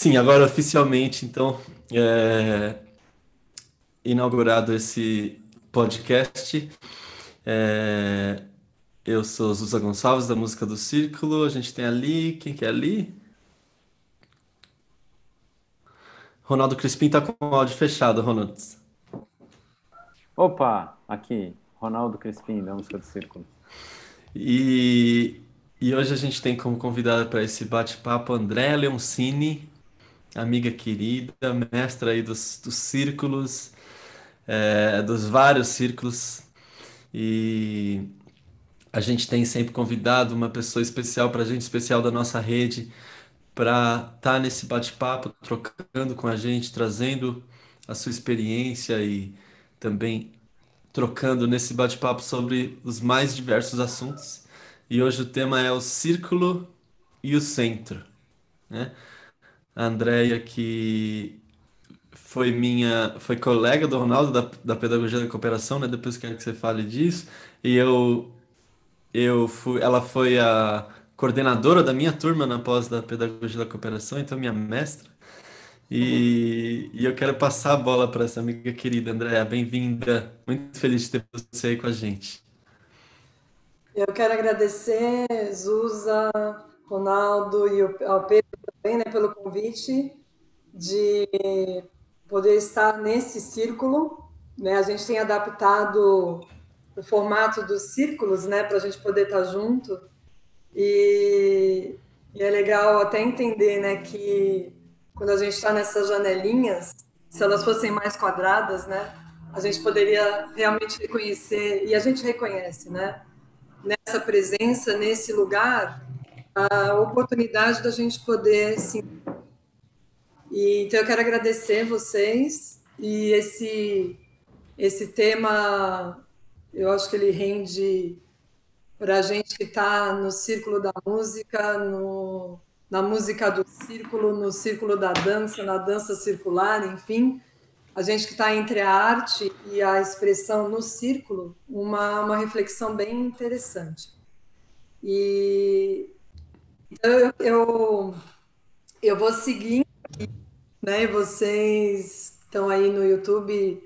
Sim, agora oficialmente, então, é, inaugurado esse podcast. É, eu sou Zusa Gonçalves, da Música do Círculo. A gente tem ali, quem que é ali? Ronaldo Crispim tá com o áudio fechado, Ronaldo. Opa, aqui, Ronaldo Crispim, da Música do Círculo. E, e hoje a gente tem como convidada para esse bate-papo Andréa Leoncini, amiga querida, mestra aí dos círculos, dos vários círculos. E a gente tem sempre convidado uma pessoa especial para a gente, especial da nossa rede, para estar nesse bate-papo, trocando com a gente, trazendo a sua experiência e também trocando nesse bate-papo sobre os mais diversos assuntos. E hoje o tema é o círculo e o centro, né? A Andrea, que foi colega do Ronaldo da Pedagogia da Cooperação, né? Depois quero que você fale disso. E ela foi a coordenadora da minha turma na pós da Pedagogia da Cooperação, então minha mestra. E eu quero passar a bola para essa amiga querida, Andréa. Bem-vinda. Muito feliz de ter você aí com a gente. Eu quero agradecer, Zusa, Ronaldo e ao Pedro também, né, pelo convite de poder estar nesse círculo, né? A gente tem adaptado o formato dos círculos, né, para a gente poder estar junto e, e é legal até entender, né, que quando a gente está nessas janelinhas, se elas fossem mais quadradas, né, a gente poderia realmente reconhecer, e a gente reconhece, né, nessa presença, nesse lugar, a oportunidade da gente poder se. Então, eu quero agradecer vocês e esse tema, eu acho que ele rende para a gente que está no círculo da música, na música do círculo, no círculo da dança, na dança circular, enfim, a gente que está entre a arte e a expressão no círculo, uma reflexão bem interessante. E então eu vou seguindo, né? E vocês estão aí no YouTube,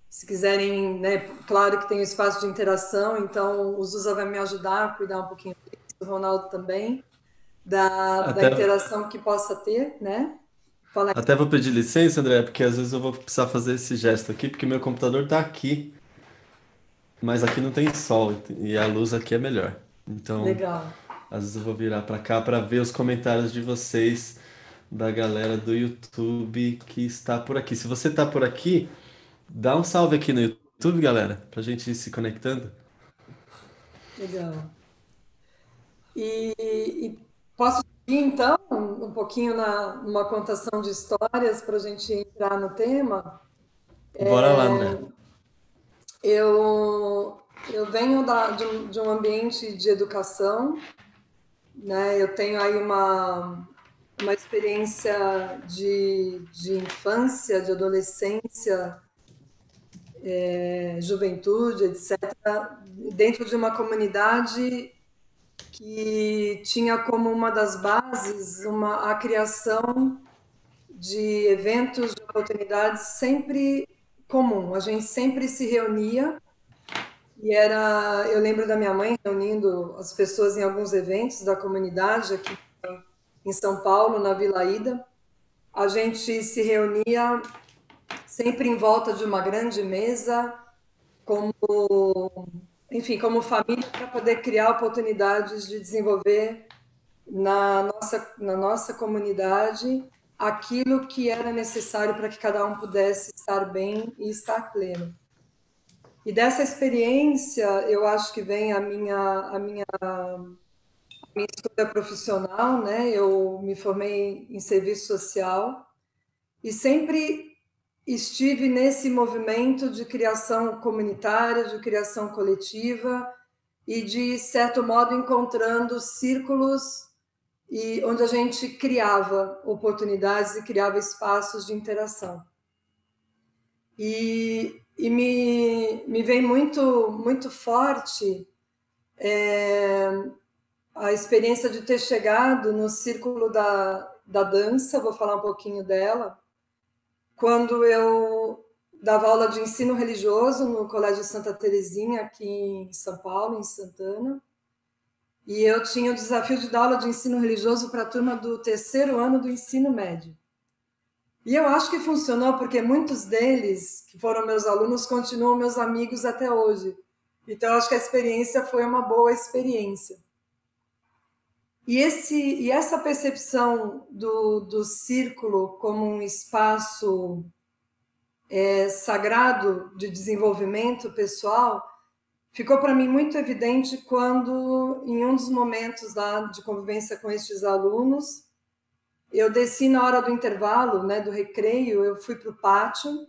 se quiserem, né? Claro que tem o espaço de interação, então o Zusa vai me ajudar a cuidar um pouquinho disso, o Ronaldo também, da Até, interação que possa ter, né? Fala até vou pedir licença, André, porque às vezes eu vou precisar fazer esse gesto aqui, porque meu computador tá aqui, mas aqui não tem sol e a luz aqui é melhor. Então, legal. às vezes eu vou virar para cá para ver os comentários de vocês, da galera do YouTube que está por aqui. Se você tá por aqui, dá um salve aqui no YouTube, galera, pra gente ir se conectando. Legal. E posso seguir, então, um pouquinho numa contação de histórias para a gente entrar no tema? Bora lá, André. Eu venho de um ambiente de educação, né? Eu tenho aí uma experiência de infância, de adolescência, juventude, etc., dentro de uma comunidade que tinha como uma das bases a criação de eventos, de oportunidades sempre comum. A gente sempre se reunia e eu lembro da minha mãe reunindo as pessoas em alguns eventos da comunidade aqui em São Paulo, na Vila Ida. A gente se reunia sempre em volta de uma grande mesa, como, enfim, como família, para poder criar oportunidades de desenvolver na nossa comunidade aquilo que era necessário para que cada um pudesse estar bem e estar pleno. E dessa experiência, eu acho que vem a minha escolha profissional, né? Eu me formei em serviço social e sempre estive nesse movimento de criação comunitária, de criação coletiva e, de certo modo, encontrando círculos e onde a gente criava oportunidades e criava espaços de interação. Me vem muito forte a experiência de ter chegado no círculo da dança, vou falar um pouquinho dela. Quando eu dava aula de ensino religioso no Colégio Santa Terezinha, aqui em São Paulo, em Santana, e eu tinha o desafio de dar aula de ensino religioso para a turma do 3º ano do ensino médio. E eu acho que funcionou porque muitos deles, que foram meus alunos, continuam meus amigos até hoje. Então, eu acho que a experiência foi uma boa experiência. E essa percepção do círculo como um espaço sagrado de desenvolvimento pessoal ficou para mim muito evidente quando, em um dos momentos lá de convivência com estes alunos, eu desci na hora do intervalo, né, do recreio, eu fui para o pátio,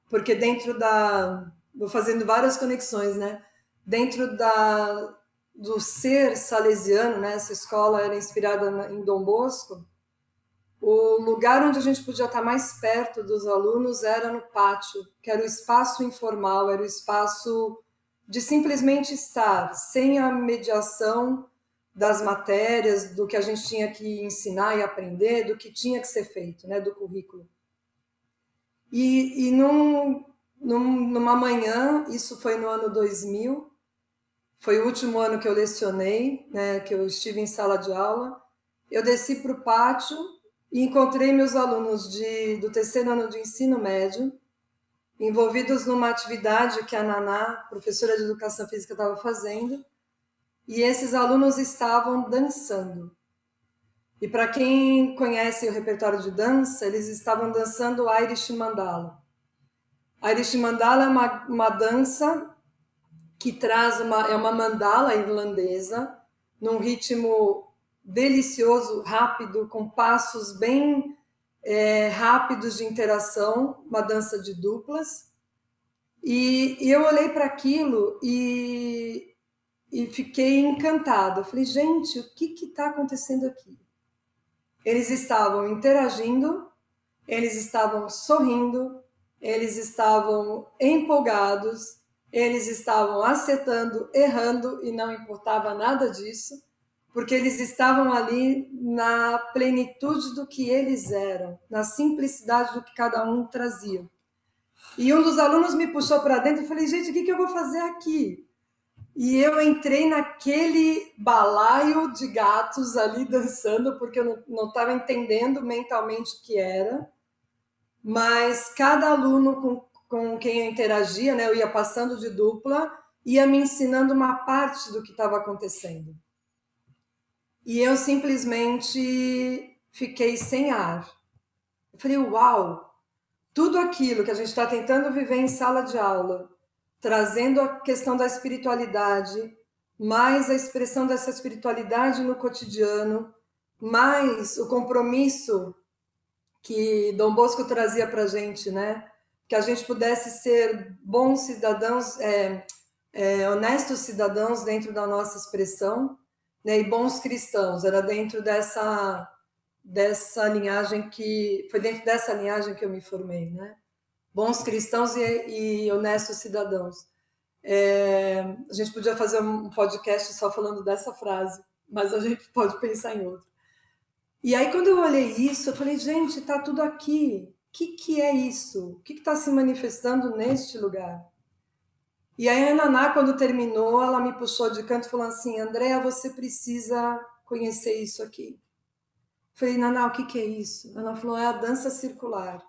porque dentro da... Vou fazendo várias conexões, né? Dentro do ser salesiano, né, essa escola era inspirada em Dom Bosco, o lugar onde a gente podia estar mais perto dos alunos era no pátio, que era o espaço informal, era o espaço de simplesmente estar, sem a mediação das matérias, do que a gente tinha que ensinar e aprender, do que tinha que ser feito, né, do currículo. E numa manhã, isso foi no ano 2000, foi o último ano que eu lecionei, né, que eu estive em sala de aula, eu desci para o pátio e encontrei meus alunos do 3º ano de ensino médio, envolvidos numa atividade que a Naná, professora de educação física, estava fazendo, e esses alunos estavam dançando. E para quem conhece o repertório de dança, eles estavam dançando o Irish Mandala. Irish Mandala é uma dança que traz é uma mandala irlandesa, num ritmo delicioso, rápido, com passos bem rápidos de interação, uma dança de duplas. E eu olhei para aquilo e fiquei encantada. Eu falei, gente, o que está acontecendo aqui? Eles estavam interagindo, eles estavam sorrindo, eles estavam empolgados, eles estavam acertando, errando, e não importava nada disso, porque eles estavam ali na plenitude do que eles eram, na simplicidade do que cada um trazia. E um dos alunos me puxou para dentro e falei, gente, o que eu vou fazer aqui? E eu entrei naquele balaio de gatos ali dançando, porque eu não estava entendendo mentalmente o que era, mas cada aluno com quem eu interagia, né, eu ia passando de dupla, ia me ensinando uma parte do que estava acontecendo. E eu simplesmente fiquei sem ar. Eu falei, uau, tudo aquilo que a gente está tentando viver em sala de aula, trazendo a questão da espiritualidade, mais a expressão dessa espiritualidade no cotidiano, mais o compromisso que Dom Bosco trazia para a gente, né? Que a gente pudesse ser bons cidadãos, honestos cidadãos dentro da nossa expressão, né? E bons cristãos, era dentro dessa linhagem foi dentro dessa linhagem que eu me formei, né? Bons cristãos e honestos cidadãos. A gente podia fazer um podcast só falando dessa frase, mas a gente pode pensar em outro. E aí, quando eu olhei isso, eu falei, gente, está tudo aqui. O que é isso? O que está se manifestando neste lugar? E aí, a Naná, quando terminou, ela me puxou de canto e falou assim, Andréa, você precisa conhecer isso aqui. Eu falei, Naná, o que é isso? Ela falou, é a dança circular.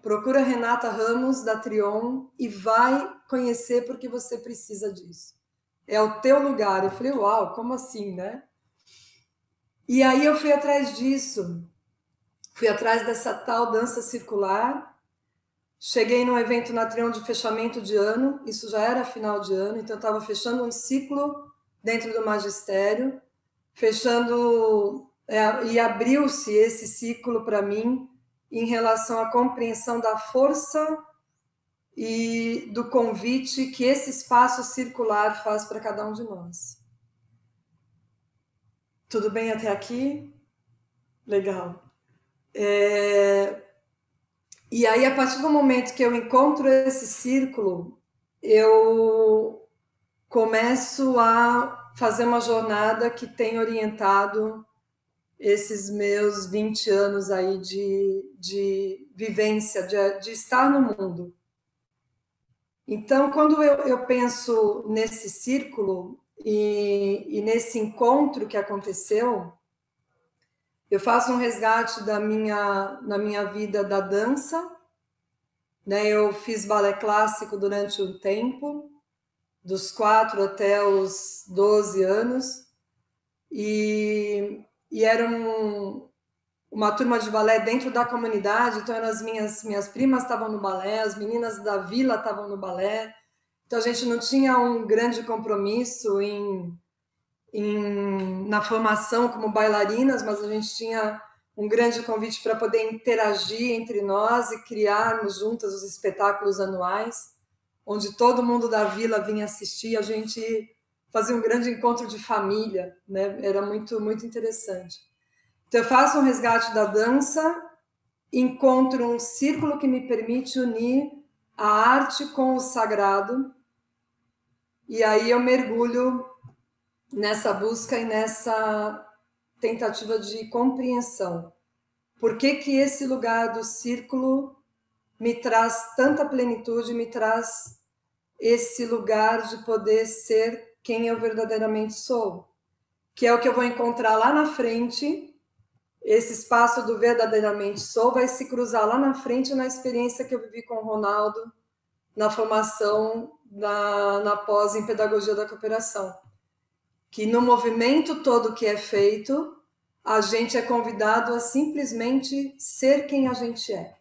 Procura Renata Ramos, da Trion, e vai conhecer porque você precisa disso. É o teu lugar. Eu falei, uau, como assim, né? E aí eu fui atrás disso. Fui atrás dessa tal dança circular. Cheguei num evento na Trion de fechamento de ano. Isso já era final de ano, então eu estava fechando um ciclo dentro do magistério. E abriu-se esse ciclo para mim em relação à compreensão da força e do convite que esse espaço circular faz para cada um de nós. Tudo bem até aqui? Legal. E aí, a partir do momento que eu encontro esse círculo, eu começo a fazer uma jornada que tem orientado esses meus 20 anos aí de vivência, de estar no mundo. Então, quando eu penso nesse círculo e nesse encontro que aconteceu, eu faço um resgate na minha vida da dança, né? Eu fiz balé clássico durante um tempo, dos 4 até os 12 anos, e era uma turma de balé dentro da comunidade, então as minhas primas estavam no balé, as meninas da vila estavam no balé, então a gente não tinha um grande compromisso na formação como bailarinas, mas a gente tinha um grande convite para poder interagir entre nós e criarmos juntas os espetáculos anuais, onde todo mundo da vila vinha assistir, a gente fazia um grande encontro de família, né? Era muito, muito interessante. Então, eu faço um resgate da dança, encontro um círculo que me permite unir a arte com o sagrado, e aí eu mergulho nessa busca e nessa tentativa de compreensão. Por que que esse lugar do círculo me traz tanta plenitude, me traz esse lugar de poder ser quem eu verdadeiramente sou? Que é o que eu vou encontrar lá na frente. Esse espaço do verdadeiramente sou vai se cruzar lá na frente na experiência que eu vivi com o Ronaldo, na formação na pós em Pedagogia da Cooperação. Que no movimento todo que é feito, a gente é convidado a simplesmente ser quem a gente é.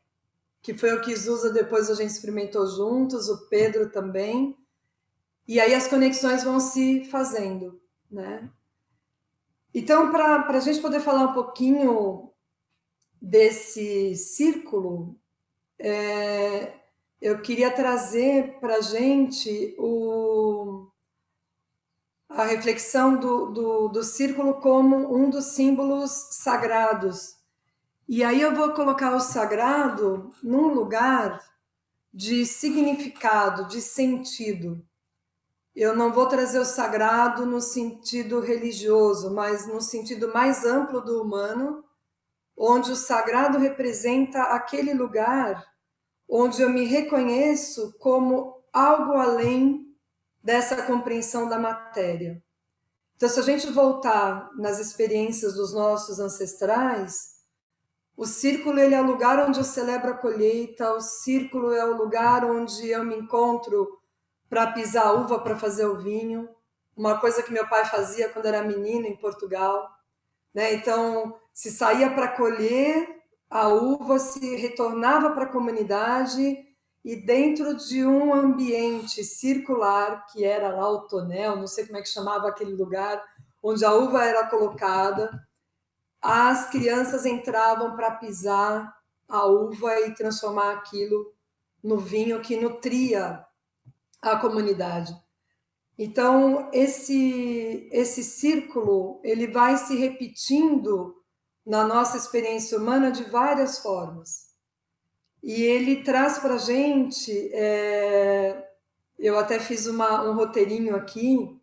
Que foi o que Zusa depois a gente experimentou juntos, o Pedro também. E aí as conexões vão se fazendo, né? Então, para a gente poder falar um pouquinho desse círculo, eu queria trazer para a gente a reflexão do círculo como um dos símbolos sagrados. E aí eu vou colocar o sagrado num lugar de significado, de sentido. Eu não vou trazer o sagrado no sentido religioso, mas no sentido mais amplo do humano, onde o sagrado representa aquele lugar onde eu me reconheço como algo além dessa compreensão da matéria. Então, se a gente voltar nas experiências dos nossos ancestrais, o círculo ele é o lugar onde eu celebro a colheita, o círculo é o lugar onde eu me encontro para pisar a uva para fazer o vinho, uma coisa que meu pai fazia quando era menino em Portugal, né? Então, se saía para colher a uva, se retornava para a comunidade e dentro de um ambiente circular, que era lá o tonel, não sei como é que chamava aquele lugar, onde a uva era colocada, as crianças entravam para pisar a uva e transformar aquilo no vinho que nutria a comunidade. Então, esse círculo, ele vai se repetindo na nossa experiência humana de várias formas. E ele traz para a gente, eu até fiz um roteirinho aqui,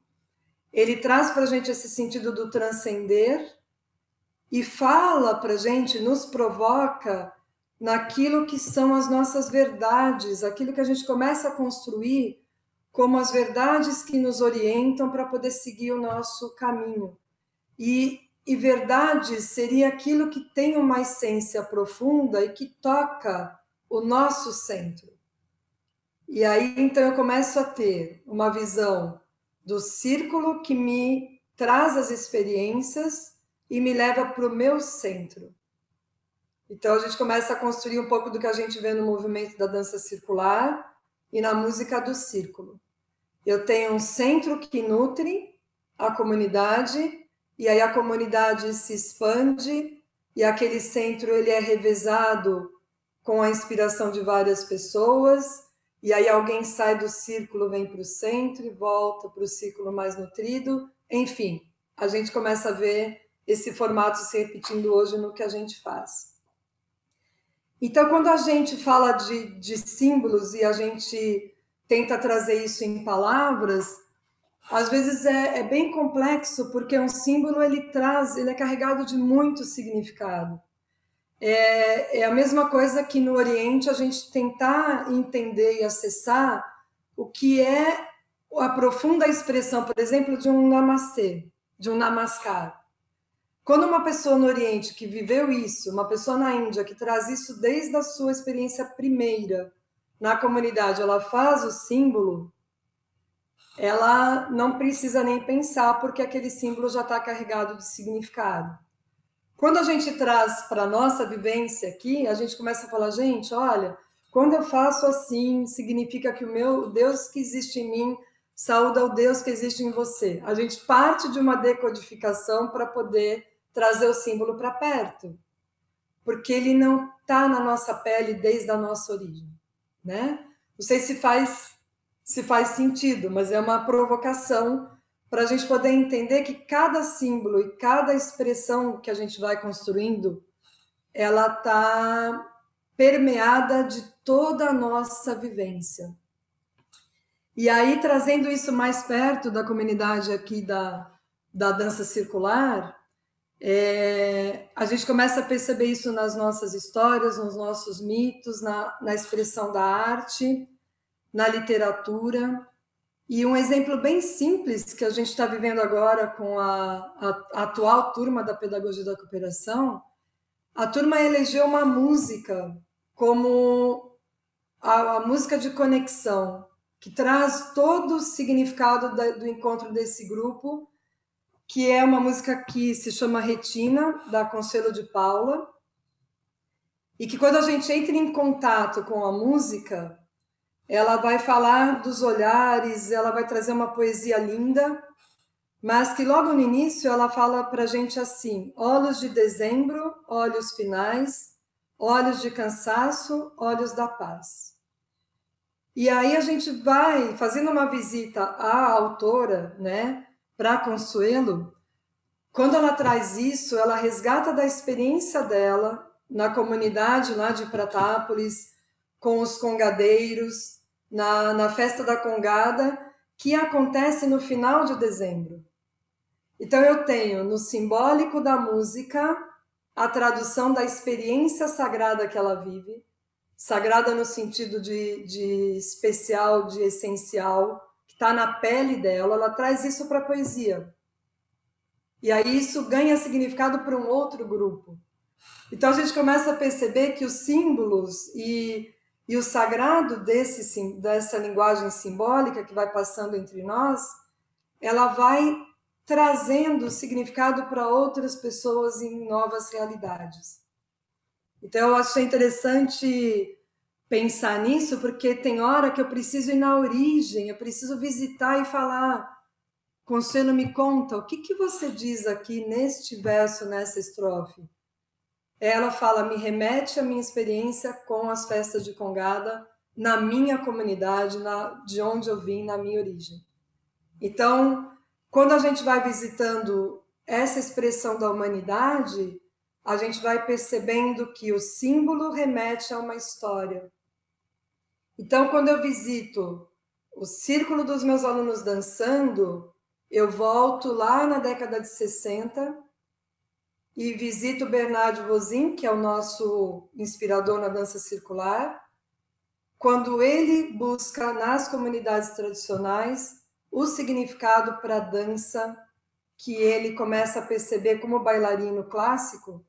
ele traz para a gente esse sentido do transcender e fala para a gente, nos provoca naquilo que são as nossas verdades, aquilo que a gente começa a construir como as verdades que nos orientam para poder seguir o nosso caminho. E verdade seria aquilo que tem uma essência profunda e que toca o nosso centro. E aí, então, eu começo a ter uma visão do círculo que me traz as experiências e me leva para o meu centro. Então, a gente começa a construir um pouco do que a gente vê no movimento da dança circular e na música do círculo. Eu tenho um centro que nutre a comunidade, e aí a comunidade se expande, e aquele centro ele é revezado com a inspiração de várias pessoas, e aí alguém sai do círculo, vem para o centro e volta para o círculo mais nutrido. Enfim, a gente começa a ver esse formato se repetindo hoje no que a gente faz. Então, quando a gente fala de símbolos e a gente tenta trazer isso em palavras, às vezes é bem complexo, porque um símbolo ele é carregado de muito significado. É a mesma coisa que no Oriente a gente tentar entender e acessar o que é a profunda expressão, por exemplo, de um namastê, de um namaskar. Quando uma pessoa no Oriente que viveu isso, uma pessoa na Índia que traz isso desde a sua experiência primeira na comunidade, ela faz o símbolo, ela não precisa nem pensar, porque aquele símbolo já está carregado de significado. Quando a gente traz para a nossa vivência aqui, a gente começa a falar, gente, olha, quando eu faço assim, significa que o meu Deus que existe em mim saúda o Deus que existe em você. A gente parte de uma decodificação para poder trazer o símbolo para perto, porque ele não está na nossa pele desde a nossa origem, né? Não sei se faz sentido, mas é uma provocação para a gente poder entender que cada símbolo e cada expressão que a gente vai construindo, ela está permeada de toda a nossa vivência. E aí, trazendo isso mais perto da comunidade aqui da dança circular, a gente começa a perceber isso nas nossas histórias, nos nossos mitos, na expressão da arte, na literatura. E um exemplo bem simples que a gente está vivendo agora com a atual turma da Pedagogia da Cooperação, a turma elegeu uma música como a música de conexão, que traz todo o significado do encontro desse grupo, que é uma música que se chama Retina, da Consuelo de Paula, e que quando a gente entra em contato com a música, ela vai falar dos olhares, ela vai trazer uma poesia linda, mas que logo no início ela fala para a gente assim: olhos de dezembro, olhos finais, olhos de cansaço, olhos da paz. E aí a gente vai fazendo uma visita à autora, né, para Consuelo. Quando ela traz isso, ela resgata da experiência dela na comunidade lá de Pratápolis, com os congadeiros, na festa da congada, que acontece no final de dezembro. Então eu tenho no simbólico da música a tradução da experiência sagrada que ela vive, sagrada no sentido de especial, de essencial, que está na pele dela, ela traz isso para a poesia. E aí isso ganha significado para um outro grupo. Então a gente começa a perceber que os símbolos e o sagrado dessa linguagem simbólica que vai passando entre nós, ela vai trazendo significado para outras pessoas em novas realidades. Então eu achei interessante pensar nisso, porque tem hora que eu preciso ir na origem, eu preciso visitar e falar: Consuelo, me conta, o que você diz aqui neste verso, nessa estrofe? Ela fala: me remete à minha experiência com as festas de congada na minha comunidade, de onde eu vim, na minha origem. Então, quando a gente vai visitando essa expressão da humanidade, a gente vai percebendo que o símbolo remete a uma história. Então, quando eu visito o círculo dos meus alunos dançando, eu volto lá na década de 60 e visito Bernard Vosin, que é o nosso inspirador na dança circular, quando ele busca nas comunidades tradicionais o significado para a dança, que ele começa a perceber como bailarino clássico,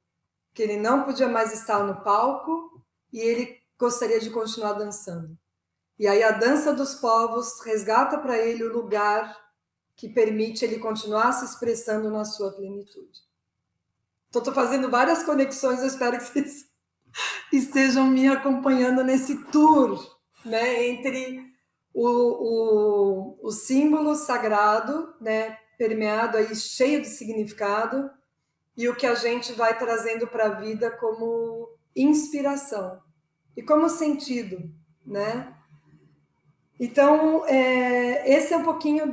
que ele não podia mais estar no palco e ele gostaria de continuar dançando. E aí a dança dos povos resgata para ele o lugar que permite ele continuar se expressando na sua plenitude. Então, estou fazendo várias conexões, eu espero que vocês estejam me acompanhando nesse tour, né, entre o símbolo sagrado, né, permeado aí, cheio de significado, e o que a gente vai trazendo para a vida como inspiração e como sentido, né? Então, esse é um pouquinho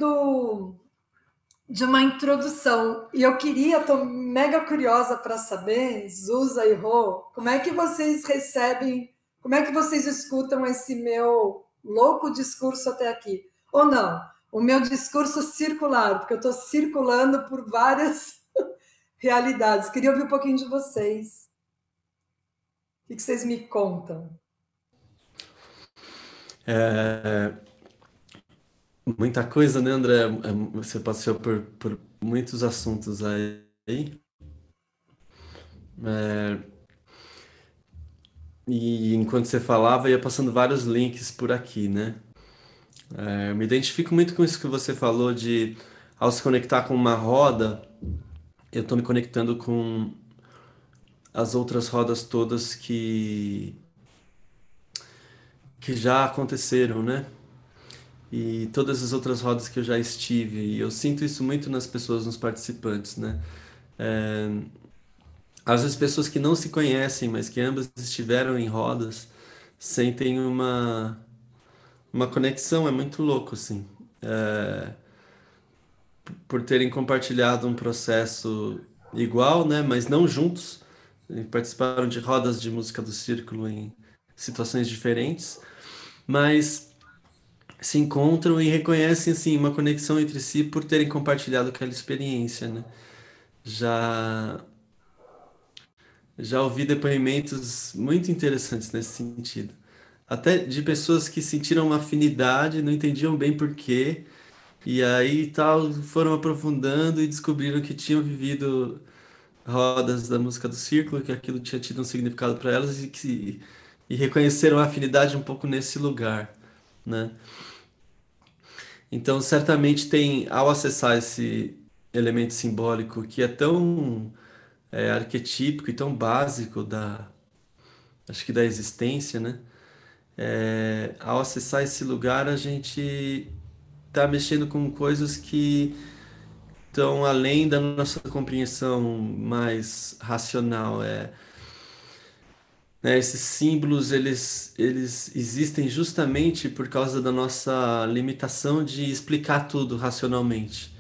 de uma introdução. E eu estou mega curiosa para saber, Zusa e Rô, como é que vocês recebem, como é que vocês escutam esse meu louco discurso até aqui? Ou não? o meu discurso circular, porque eu estou circulando por várias realidades. Queria ouvir um pouquinho de vocês. O que vocês me contam? Muita coisa, né, André? Você passou por muitos assuntos aí. É, e enquanto você falava, ia passando vários links por aqui, né? Eu me identifico muito com isso que você falou de, ao se conectar com uma roda, eu estou me conectando com as outras rodas todas que já aconteceram, né? E todas as outras rodas que eu já estive. E eu sinto isso muito nas pessoas, nos participantes, né? É, às vezes pessoas que não se conhecem, mas que ambas estiveram em rodas, sentem uma conexão, é muito louco, assim. Por terem compartilhado um processo igual, né? Mas não juntos. E participaram de rodas de música do círculo em situações diferentes, mas se encontram e reconhecem assim uma conexão entre si por terem compartilhado aquela experiência, né? Já já ouvi depoimentos muito interessantes nesse sentido. Até de pessoas que sentiram uma afinidade, não entendiam bem por quê, e aí tal, foram aprofundando e descobriram que tinham vivido rodas da música do círculo, que aquilo tinha tido um significado para elas e reconheceram a afinidade um pouco nesse lugar, né? Então, certamente tem, ao acessar esse elemento simbólico que é tão arquetípico e tão básico acho que da existência, né? Ao acessar esse lugar, a gente está mexendo com coisas que estão além da nossa compreensão mais racional. Né, esses símbolos, eles existem justamente por causa da nossa limitação de explicar tudo racionalmente.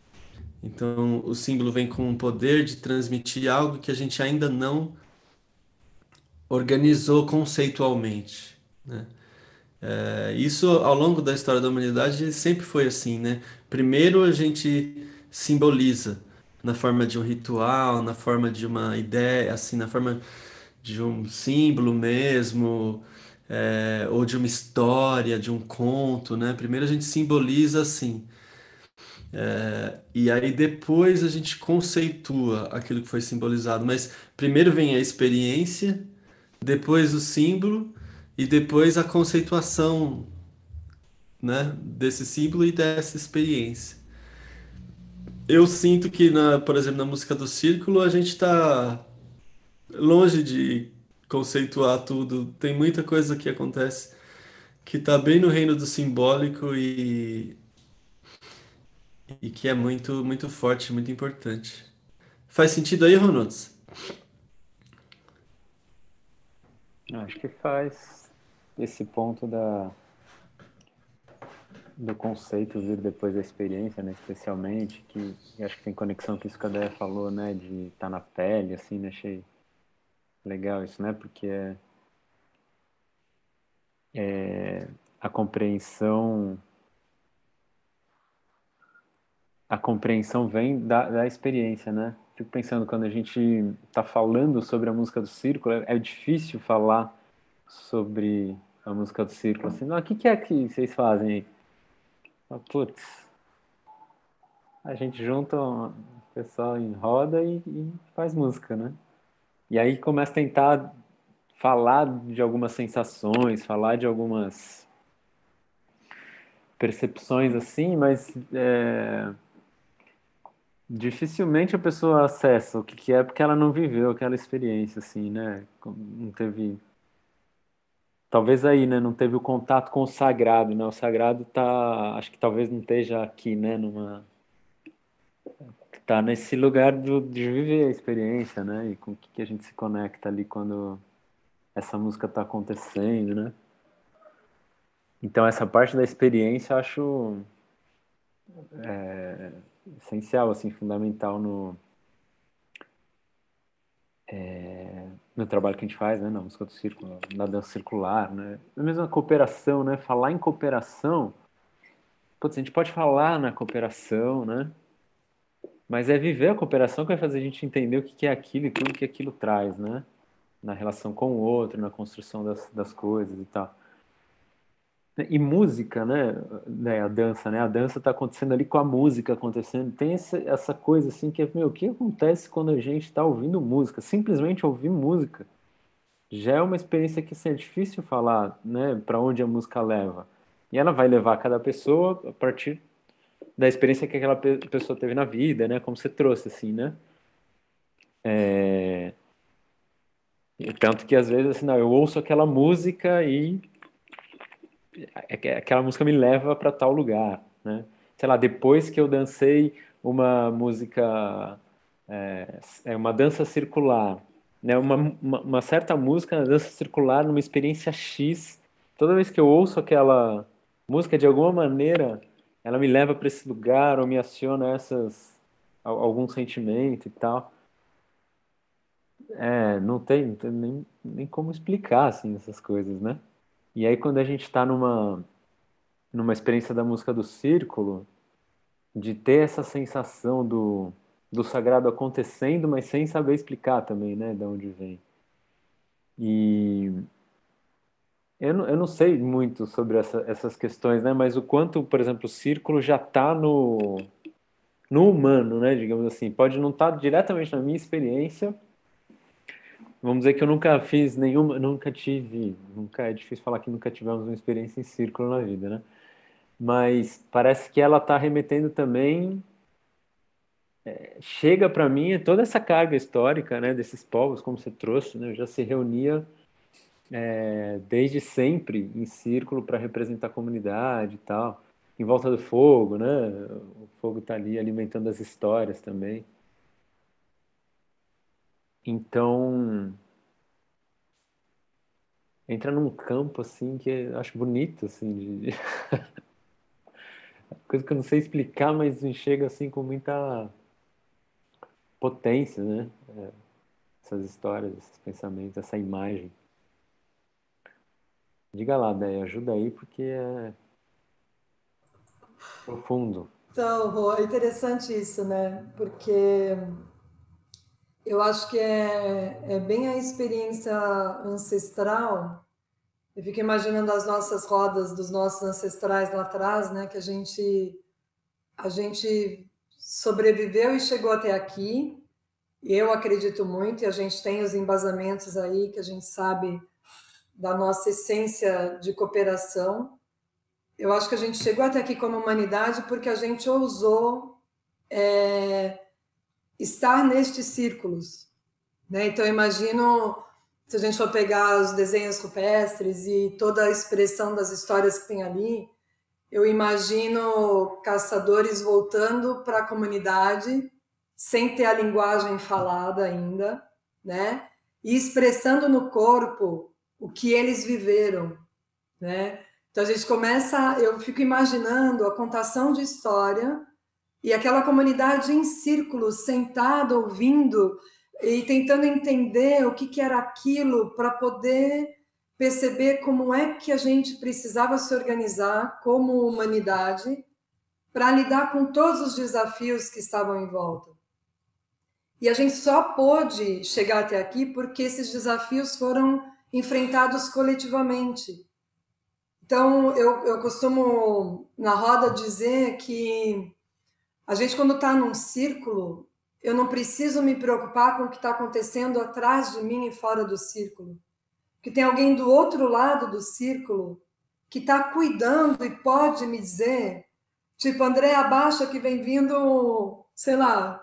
Então, o símbolo vem com o poder de transmitir algo que a gente ainda não organizou conceitualmente, né? Isso, ao longo da história da humanidade, sempre foi assim, né? Primeiro a gente simboliza na forma de um ritual, na forma de uma ideia, assim, na forma de um símbolo mesmo, ou de uma história, de um conto, né? Primeiro a gente simboliza assim. E aí depois a gente conceitua aquilo que foi simbolizado. Mas primeiro vem a experiência, depois o símbolo e depois a conceituação, né, desse símbolo e dessa experiência. Eu sinto que, por exemplo, na música do círculo, a gente está longe de conceituar tudo. Tem muita coisa que acontece que está bem no reino do simbólico e que é muito, muito forte, muito importante. Faz sentido aí, Ronalds? Acho que faz esse ponto do conceito vir depois da experiência, né? Especialmente, que acho que tem conexão com isso que a Déia falou, né? De estar na pele, assim, né? Achei legal isso, né? Porque a compreensão a compreensão vem da experiência, né? Fico pensando, quando a gente está falando sobre a música do círculo, é difícil falar sobre a música do círculo, assim, não, o que é que vocês fazem aí? Putz, a gente junta o pessoal em roda e faz música, né? E aí começa a tentar falar de algumas sensações, falar de algumas percepções assim, mas dificilmente a pessoa acessa o que é porque ela não viveu aquela experiência, assim, né? Não teve. Talvez aí, né? Não teve o contato com o sagrado, né? O sagrado tá. Acho que talvez não esteja aqui, né? Tá nesse lugar de viver a experiência, né? E com o que a gente se conecta ali quando essa música tá acontecendo, né? Então, essa parte da experiência eu acho essencial, assim, fundamental no trabalho que a gente faz, né, na música do círculo, na dança circular, né, a mesma cooperação, né, falar em cooperação, putz, a gente pode falar na cooperação, né? Mas é viver a cooperação que vai fazer a gente entender o que é aquilo e tudo que aquilo traz, né? Na relação com o outro, na construção das coisas e tal. E música, né? A dança, né? A dança está acontecendo ali com a música acontecendo. Tem essa coisa assim que é, meu, o que acontece quando a gente está ouvindo música? Simplesmente ouvir música. Já é uma experiência que assim, é difícil falar, né? Para onde a música leva. E ela vai levar cada pessoa a partir da experiência que aquela pessoa teve na vida, né? Como você trouxe, assim, né? E tanto que às vezes, assim, não, eu ouço aquela música e aquela música me leva para tal lugar, né? Sei lá, depois que eu dancei uma música, uma dança circular, né? Uma certa música na dança circular, numa experiência X, toda vez que eu ouço aquela música, de alguma maneira, ela me leva para esse lugar ou me aciona algum sentimento e tal. Não tem nem como explicar, assim, essas coisas, né? E aí, quando a gente está numa experiência da música do círculo, de ter essa sensação do sagrado acontecendo, mas sem saber explicar também, né, de onde vem. E eu não sei muito sobre essas questões, né, mas o quanto, por exemplo, o círculo já está no humano, né, digamos assim. Pode não estar diretamente na minha experiência. Vamos dizer que eu nunca fiz nenhuma, nunca é difícil falar que nunca tivemos uma experiência em círculo na vida, né? Mas parece que ela está remetendo também, chega para mim toda essa carga histórica, né, desses povos, como você trouxe, né, já se reunia desde sempre em círculo para representar a comunidade e tal, em volta do fogo, né? O fogo está ali alimentando as histórias também. Então entra num campo assim que eu acho bonito, assim, coisa que eu não sei explicar, mas me chega assim com muita potência, né? Essas histórias, esses pensamentos, essa imagem. Diga lá, Déia, ajuda aí porque é profundo. Então, Rô, é interessante isso, né? Porque eu acho que é bem a experiência ancestral. Eu fico imaginando as nossas rodas dos nossos ancestrais lá atrás, né? Que a gente sobreviveu e chegou até aqui. Eu acredito muito, e a gente tem os embasamentos aí que a gente sabe da nossa essência de cooperação. Eu acho que a gente chegou até aqui como humanidade porque a gente ousou estar nestes círculos, né? Então, eu imagino, se a gente for pegar os desenhos rupestres e toda a expressão das histórias que tem ali, eu imagino caçadores voltando para a comunidade sem ter a linguagem falada ainda, né? E expressando no corpo o que eles viveram, né? Então a gente começa, eu fico imaginando a contação de história e aquela comunidade em círculo, sentada, ouvindo e tentando entender o que era aquilo para poder perceber como é que a gente precisava se organizar como humanidade para lidar com todos os desafios que estavam em volta. E a gente só pôde chegar até aqui porque esses desafios foram enfrentados coletivamente. Então, eu costumo, na roda, dizer que a gente, quando está num círculo, eu não preciso me preocupar com o que está acontecendo atrás de mim e fora do círculo. Porque tem alguém do outro lado do círculo que está cuidando e pode me dizer, tipo, André, abaixa que vem vindo, sei lá,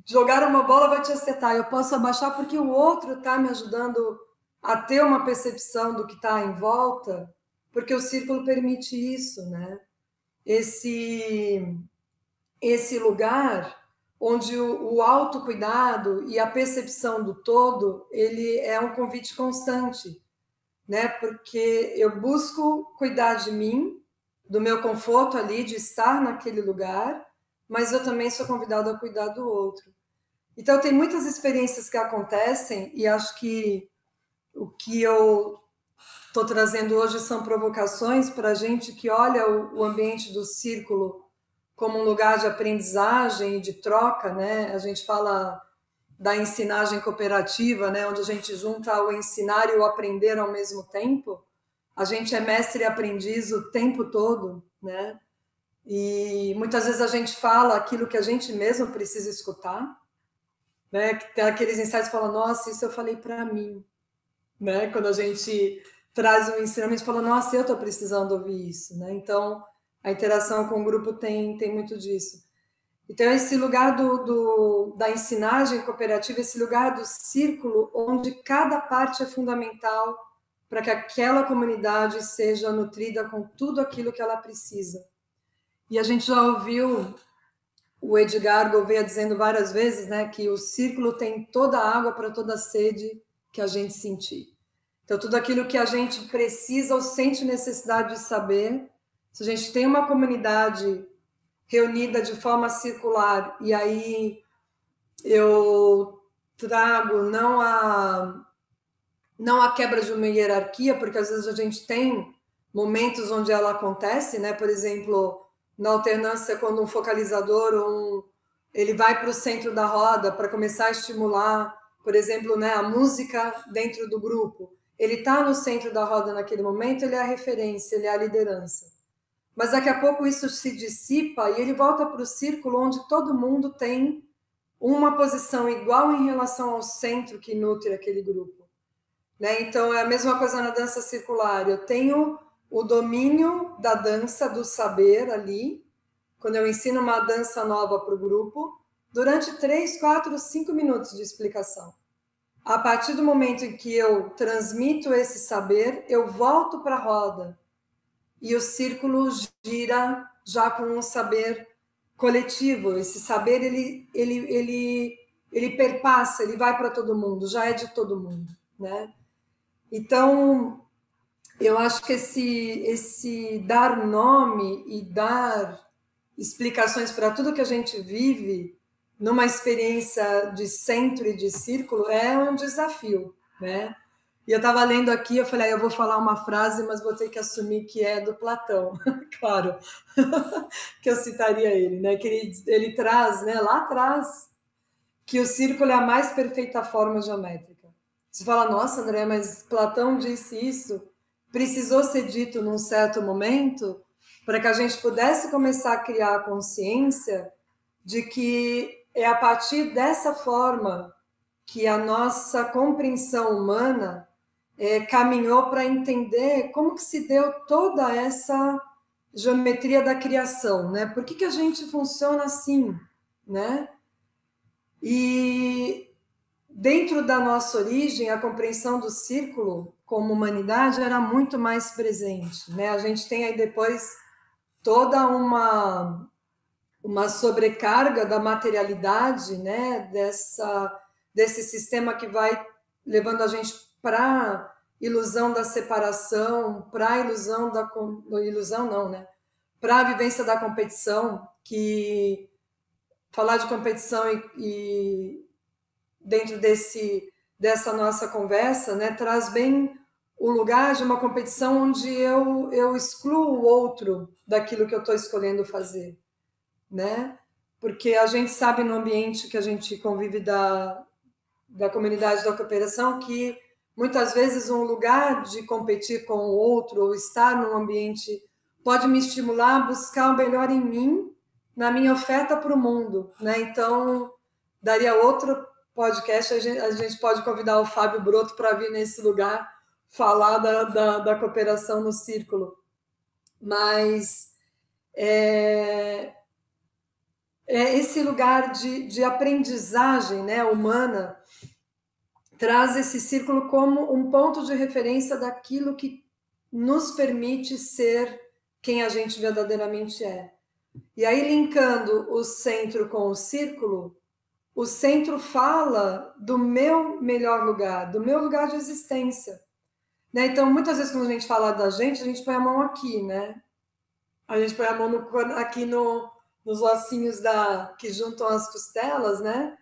jogar uma bola vai te acertar. Eu posso abaixar porque o outro está me ajudando a ter uma percepção do que está em volta, porque o círculo permite isso, né? Esse lugar onde o autocuidado e a percepção do todo, ele é um convite constante, né? Porque eu busco cuidar de mim, do meu conforto ali, de estar naquele lugar, mas eu também sou convidado a cuidar do outro. Então, tem muitas experiências que acontecem e acho que o que eu estou trazendo hoje são provocações para a gente que olha o ambiente do círculo como um lugar de aprendizagem e de troca, né? A gente fala da ensinagem cooperativa, né? Onde a gente junta o ensinar e o aprender ao mesmo tempo. A gente é mestre e aprendiz o tempo todo, né? E muitas vezes a gente fala aquilo que a gente mesmo precisa escutar, né? Que tem aqueles insights que falam, nossa, isso eu falei para mim, né? Quando a gente traz um ensinamento e fala, nossa, eu estou precisando ouvir isso, né? Então, a interação com o grupo tem muito disso. Então, esse lugar da ensinagem cooperativa, esse lugar do círculo, onde cada parte é fundamental para que aquela comunidade seja nutrida com tudo aquilo que ela precisa. E a gente já ouviu o Edgar Gouveia dizendo várias vezes, né, que o círculo tem toda a água para toda a sede que a gente sentir. Então, tudo aquilo que a gente precisa ou sente necessidade de saber, se a gente tem uma comunidade reunida de forma circular, e aí eu trago não a quebra de uma hierarquia, porque às vezes a gente tem momentos onde ela acontece, né? Por exemplo, na alternância, quando um focalizador, ele vai para o centro da roda para começar a estimular, por exemplo, né, a música dentro do grupo. Ele está no centro da roda naquele momento, ele é a referência, ele é a liderança. Mas daqui a pouco isso se dissipa e ele volta para o círculo onde todo mundo tem uma posição igual em relação ao centro que nutre aquele grupo. Né? Então, é a mesma coisa na dança circular. Eu tenho o domínio da dança, do saber ali, quando eu ensino uma dança nova para o grupo, durante 3, 4, 5 minutos de explicação. A partir do momento em que eu transmito esse saber, eu volto para a roda. E o círculo gira já com um saber coletivo. Esse saber, ele perpassa, ele vai para todo mundo, já é de todo mundo, né? Então, eu acho que esse dar nome e dar explicações para tudo que a gente vive numa experiência de centro e de círculo é um desafio, né? E eu estava lendo aqui, eu falei, eu vou falar uma frase, mas vou ter que assumir que é do Platão, claro, que eu citaria ele, né? Que ele traz, né, lá atrás, que o círculo é a mais perfeita forma geométrica. Você fala, nossa, André, mas Platão disse isso, precisou ser dito num certo momento para que a gente pudesse começar a criar a consciência de que é a partir dessa forma que a nossa compreensão humana caminhou para entender como que se deu toda essa geometria da criação, né? Por que a gente funciona assim, né? E dentro da nossa origem, a compreensão do círculo como humanidade era muito mais presente, né? A gente tem aí depois toda uma sobrecarga da materialidade, né? Desse sistema que vai levando a gente para a ilusão da separação, para a ilusão da ilusão não, né? Para a vivência da competição, que falar de competição e dentro dessa nossa conversa, né, traz bem o lugar de uma competição onde eu excluo o outro daquilo que eu estou escolhendo fazer, né? Porque a gente sabe no ambiente que a gente convive da comunidade da cooperação que muitas vezes um lugar de competir com o outro ou estar num ambiente pode me estimular a buscar o melhor em mim, na minha oferta para o mundo, né? Então, daria outro podcast, a gente pode convidar o Fábio Broto para vir nesse lugar falar da cooperação no círculo. Mas esse lugar de aprendizagem, né, humana traz esse círculo como um ponto de referência daquilo que nos permite ser quem a gente verdadeiramente é. E aí, linkando o centro com o círculo, o centro fala do meu melhor lugar, do meu lugar de existência. Né? Então, muitas vezes, quando a gente fala da gente, a gente põe a mão aqui, né? A gente põe a mão aqui nos lacinhos que juntam as costelas, né?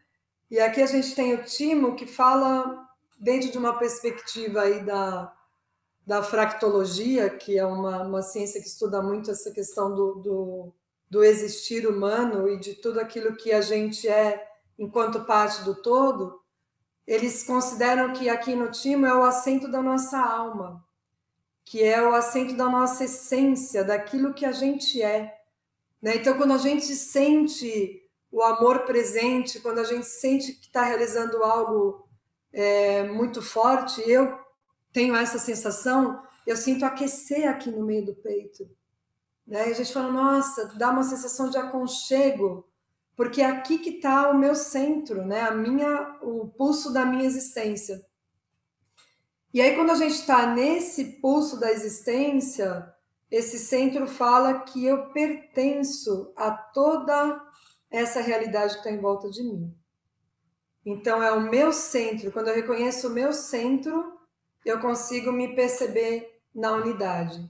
E aqui a gente tem o Timo, que fala dentro de uma perspectiva aí da fractologia, que é uma ciência que estuda muito essa questão do existir humano e de tudo aquilo que a gente é enquanto parte do todo, eles consideram que aqui no timo é o assento da nossa alma, que é o assento da nossa essência, daquilo que a gente é. Né? Então, quando a gente sente o amor presente, quando a gente sente que está realizando algo muito forte, eu tenho essa sensação, eu sinto aquecer aqui no meio do peito. Né? E a gente fala, nossa, dá uma sensação de aconchego, porque é aqui que está o meu centro, né? O pulso da minha existência. E aí, quando a gente está nesse pulso da existência, esse centro fala que eu pertenço a toda essa realidade que está em volta de mim. Então, é o meu centro. Quando eu reconheço o meu centro, eu consigo me perceber na unidade.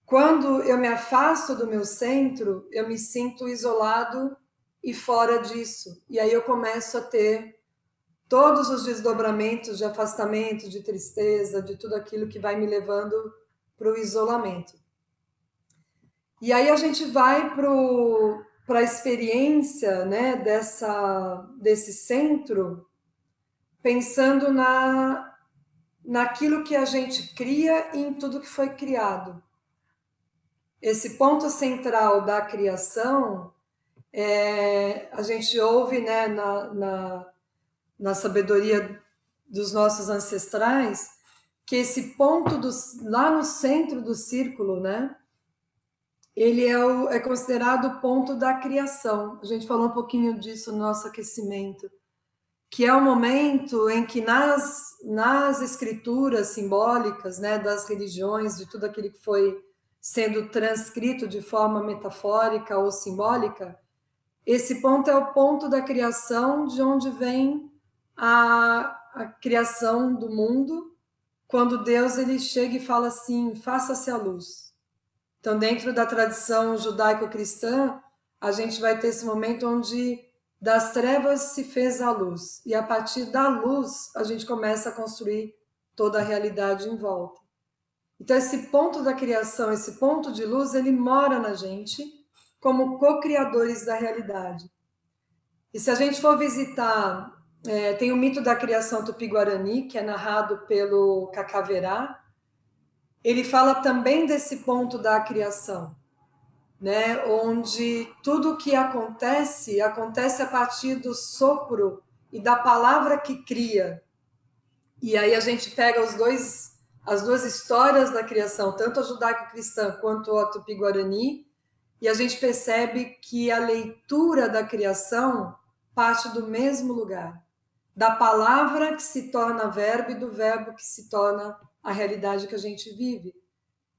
Quando eu me afasto do meu centro, eu me sinto isolado e fora disso. E aí eu começo a ter todos os desdobramentos de afastamento, de tristeza, de tudo aquilo que vai me levando para o isolamento. E aí a gente vai para a experiência, né, desse centro, pensando naquilo que a gente cria e em tudo que foi criado. Esse ponto central da criação, a gente ouve, né, na sabedoria dos nossos ancestrais, que esse ponto lá no centro do círculo, né, ele é considerado o ponto da criação. A gente falou um pouquinho disso no nosso aquecimento, que é o momento em que nas escrituras simbólicas, né, das religiões, de tudo aquilo que foi sendo transcrito de forma metafórica ou simbólica, esse ponto é o ponto da criação, de onde vem a criação do mundo, quando Deus ele chega e fala assim, faça-se a luz. Então, dentro da tradição judaico-cristã, a gente vai ter esse momento onde das trevas se fez a luz, e a partir da luz a gente começa a construir toda a realidade em volta. Então, esse ponto da criação, esse ponto de luz, ele mora na gente como co-criadores da realidade. E se a gente for visitar, tem o mito da criação tupi-guarani, que é narrado pelo Cacaverá, ele fala também desse ponto da criação, né? Onde tudo que acontece a partir do sopro e da palavra que cria. E aí a gente pega as duas histórias da criação, tanto a judaico-cristã quanto a tupi-guarani, e a gente percebe que a leitura da criação parte do mesmo lugar, da palavra que se torna verbo e do verbo que se torna a realidade que a gente vive.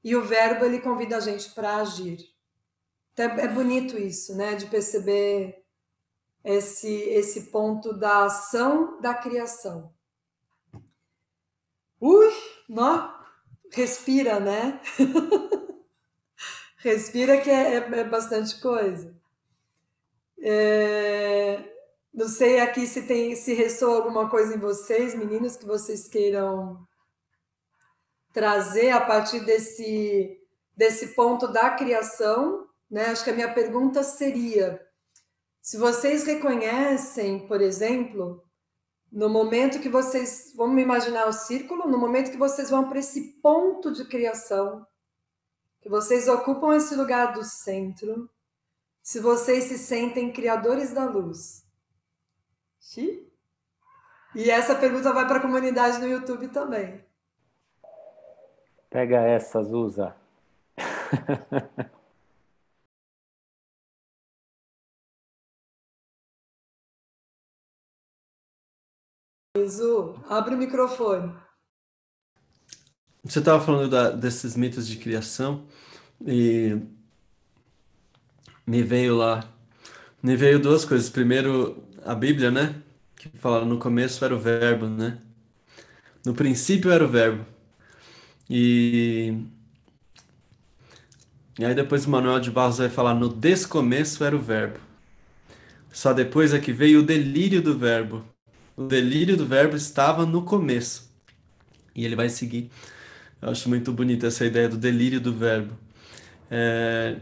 E o verbo, ele convida a gente para agir. Então, é bonito isso, né? De perceber esse ponto da ação da criação. Nó, respira, né? Respira que é bastante coisa. Não sei aqui se ressoa alguma coisa em vocês, meninos, que vocês queiram trazer a partir desse ponto da criação, né? Acho que a minha pergunta seria, se vocês reconhecem, por exemplo, no momento que vocês, vamos imaginar o círculo, no momento que vocês vão para esse ponto de criação, que vocês ocupam esse lugar do centro, se vocês se sentem criadores da luz. E essa pergunta vai para a comunidade no YouTube também. Pega essa, Zusa. Zu, abre o microfone. Você estava falando desses mitos de criação e me veio duas coisas. Primeiro, a Bíblia, né? Que fala no começo era o verbo, né? No princípio era o verbo. E aí depois o Manuel de Barros vai falar no descomeço era o verbo. Só depois é que veio o delírio do verbo. O delírio do verbo estava no começo. E ele vai seguir Eu acho muito bonita essa ideia do delírio do verbo. É,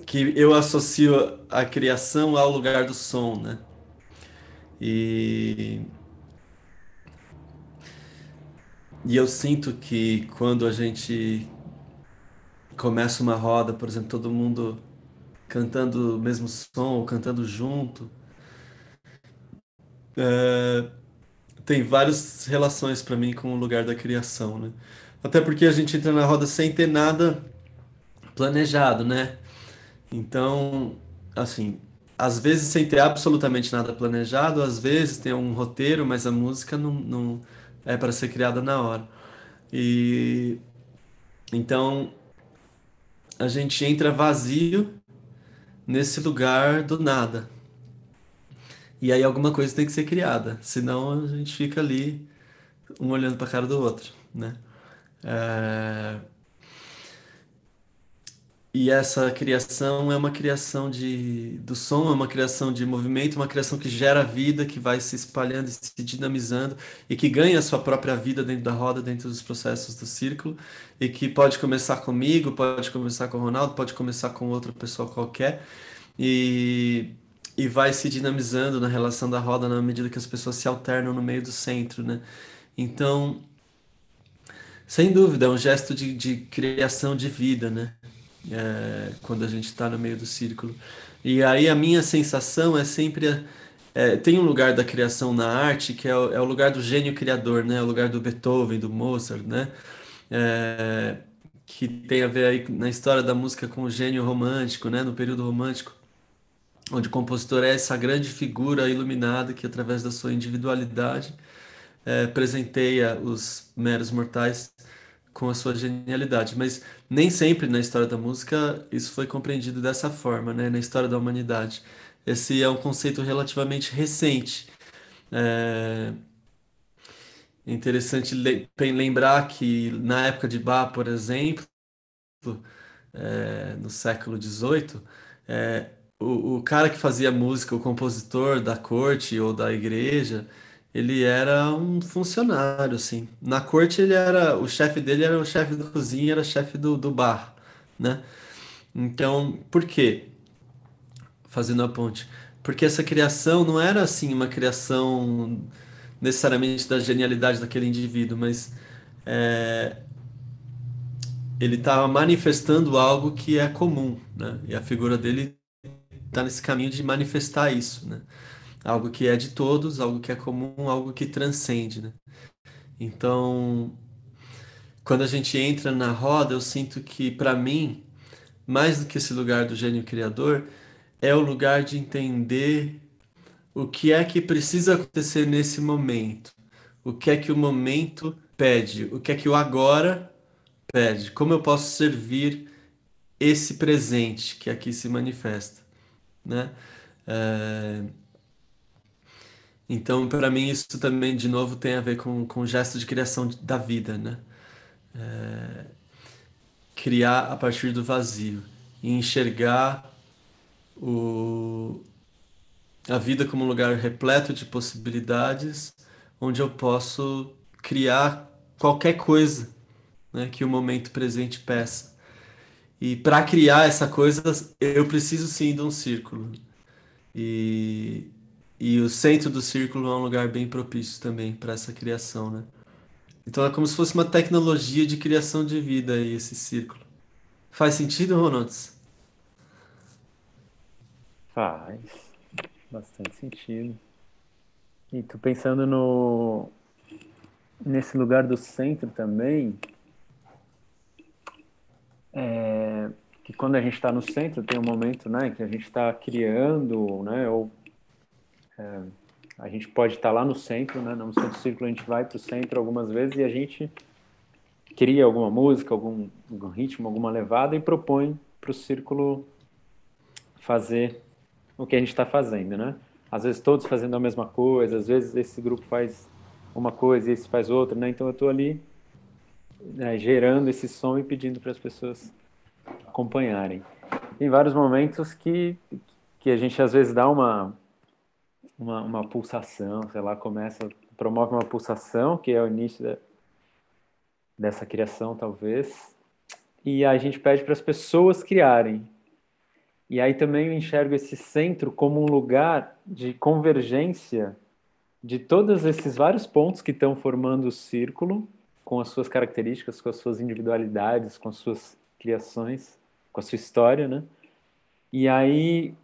que eu associo a criação ao lugar do som, né? E, e eu sinto que quando a gente começa uma roda, por exemplo, todo mundo cantando o mesmo som, ou cantando junto, é, tem várias relações para mim com o lugar da criação, né? Até porque a gente entra na roda sem ter nada planejado, né? Então, assim, às vezes sem ter absolutamente nada planejado, às vezes tem um roteiro, mas a música não é para ser criada na hora. E então a gente entra vazio nesse lugar do nada. E aí alguma coisa tem que ser criada, senão a gente fica ali um olhando para a cara do outro, né? É, E essa criação é uma criação do som, é uma criação de movimento, uma criação que gera vida, que vai se espalhando e se dinamizando e que ganha a sua própria vida dentro da roda, dentro dos processos do círculo e que pode começar comigo, pode começar com o Ronaldo, pode começar com outra pessoa qualquer e, e vai se dinamizando na relação da roda na medida que as pessoas se alternam no meio do centro, né? Então, sem dúvida, é um gesto de criação de vida, né? Quando a gente está no meio do círculo. E aí a minha sensação é sempre. Tem um lugar da criação na arte que é o lugar do gênio criador, né? O lugar do Beethoven, do Mozart, né? É, que tem a ver aí na história da música com o gênio romântico, né? No período romântico, onde o compositor é essa grande figura iluminada que, através da sua individualidade, presenteia os meros mortais com a sua genialidade. Mas nem sempre na história da música isso foi compreendido dessa forma, né? Na história da humanidade. Esse é um conceito relativamente recente. É interessante lembrar que na época de Bach, por exemplo, no século XVIII, o cara que fazia música, o compositor da corte ou da igreja, ele era um funcionário, assim. Na corte ele era, o chefe dele era o chefe da cozinha, era chefe do bar, né? Então, por quê? Fazendo a ponte. Porque essa criação não era assim uma criação necessariamente da genialidade daquele indivíduo, mas ele estava manifestando algo que é comum, né? E a figura dele está nesse caminho de manifestar isso, né? Algo que é de todos, algo que é comum, algo que transcende, né? Então, quando a gente entra na roda, eu sinto que, para mim, mais do que esse lugar do gênio criador, é o lugar de entender o que é que precisa acontecer nesse momento, o que é que o momento pede, o que é que o agora pede, como eu posso servir esse presente que aqui se manifesta, né? É, Então, para mim, isso também, de novo, tem a ver com o gesto de criação da vida, né? Criar a partir do vazio e enxergar o, a vida como um lugar repleto de possibilidades, onde eu posso criar qualquer coisa, né, que o momento presente peça. E para criar essa coisa, eu preciso sim de um círculo. E, e o centro do círculo é um lugar bem propício também para essa criação, né? Então é como se fosse uma tecnologia de criação de vida aí, esse círculo. Faz sentido, Ronalds? Faz bastante sentido. E tô pensando no nesse lugar do centro também, que quando a gente está no centro tem um momento, né, que a gente está criando, né, ou a gente pode estar lá no centro, né, na música do círculo a gente vai para o centro algumas vezes e a gente cria alguma música, algum ritmo, alguma levada e propõe para o círculo fazer o que a gente está fazendo, né? Às vezes todos fazendo a mesma coisa, às vezes esse grupo faz uma coisa e esse faz outra, né? Então eu estou ali, né, gerando esse som e pedindo para as pessoas acompanharem. Tem vários momentos que a gente às vezes dá uma pulsação, sei lá, promove uma pulsação, que é o início dessa criação, talvez. E a gente pede para as pessoas criarem. E aí também eu enxergo esse centro como um lugar de convergência de todos esses vários pontos que estão formando o círculo, com as suas características, com as suas individualidades, com as suas criações, com a sua história, né? E aí,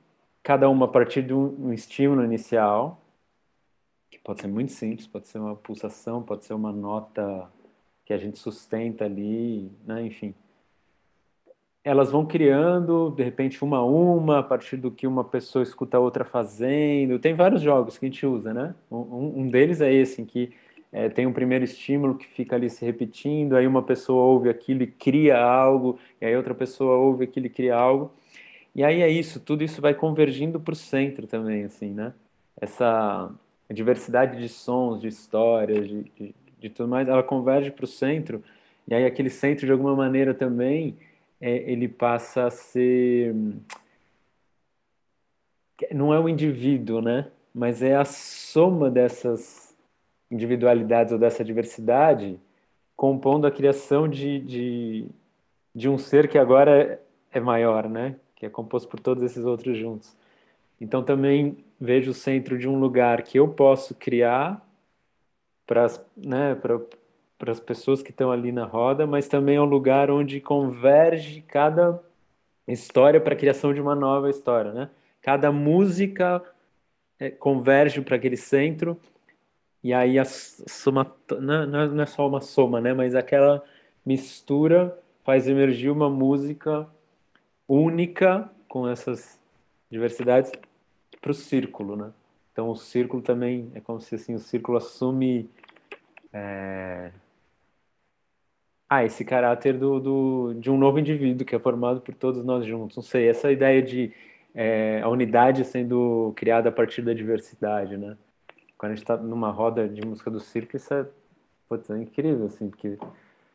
cada uma a partir de um estímulo inicial, que pode ser muito simples, pode ser uma pulsação, pode ser uma nota que a gente sustenta ali, né? Enfim, elas vão criando, de repente, uma a uma, a partir do que uma pessoa escuta a outra fazendo. Tem vários jogos que a gente usa, né? Um deles é esse, em que tem um primeiro estímulo que fica ali se repetindo, aí uma pessoa ouve aquilo e cria algo, e aí outra pessoa ouve aquilo e cria algo. E aí é isso, tudo isso vai convergindo para o centro também, assim, né? Essa diversidade de sons, de histórias, de tudo mais, ela converge para o centro, e aí aquele centro, de alguma maneira, também ele passa a ser. Não é o indivíduo, né? Mas é a soma dessas individualidades ou dessa diversidade compondo a criação de um ser que agora é maior, né? Que é composto por todos esses outros juntos. Então também vejo o centro de um lugar que eu posso criar para né, para as pessoas que estão ali na roda, mas também é um lugar onde converge cada história para a criação de uma nova história, né? Cada música converge para aquele centro e aí a soma não é só uma soma, né? Mas aquela mistura faz emergir uma música única com essas diversidades para o círculo, né? Então o círculo também é como se assim o círculo assume esse caráter de um novo indivíduo que é formado por todos nós juntos. Não sei, essa ideia de a unidade sendo criada a partir da diversidade, né? Quando a gente está numa roda de música do círculo, isso putz, é incrível, assim, porque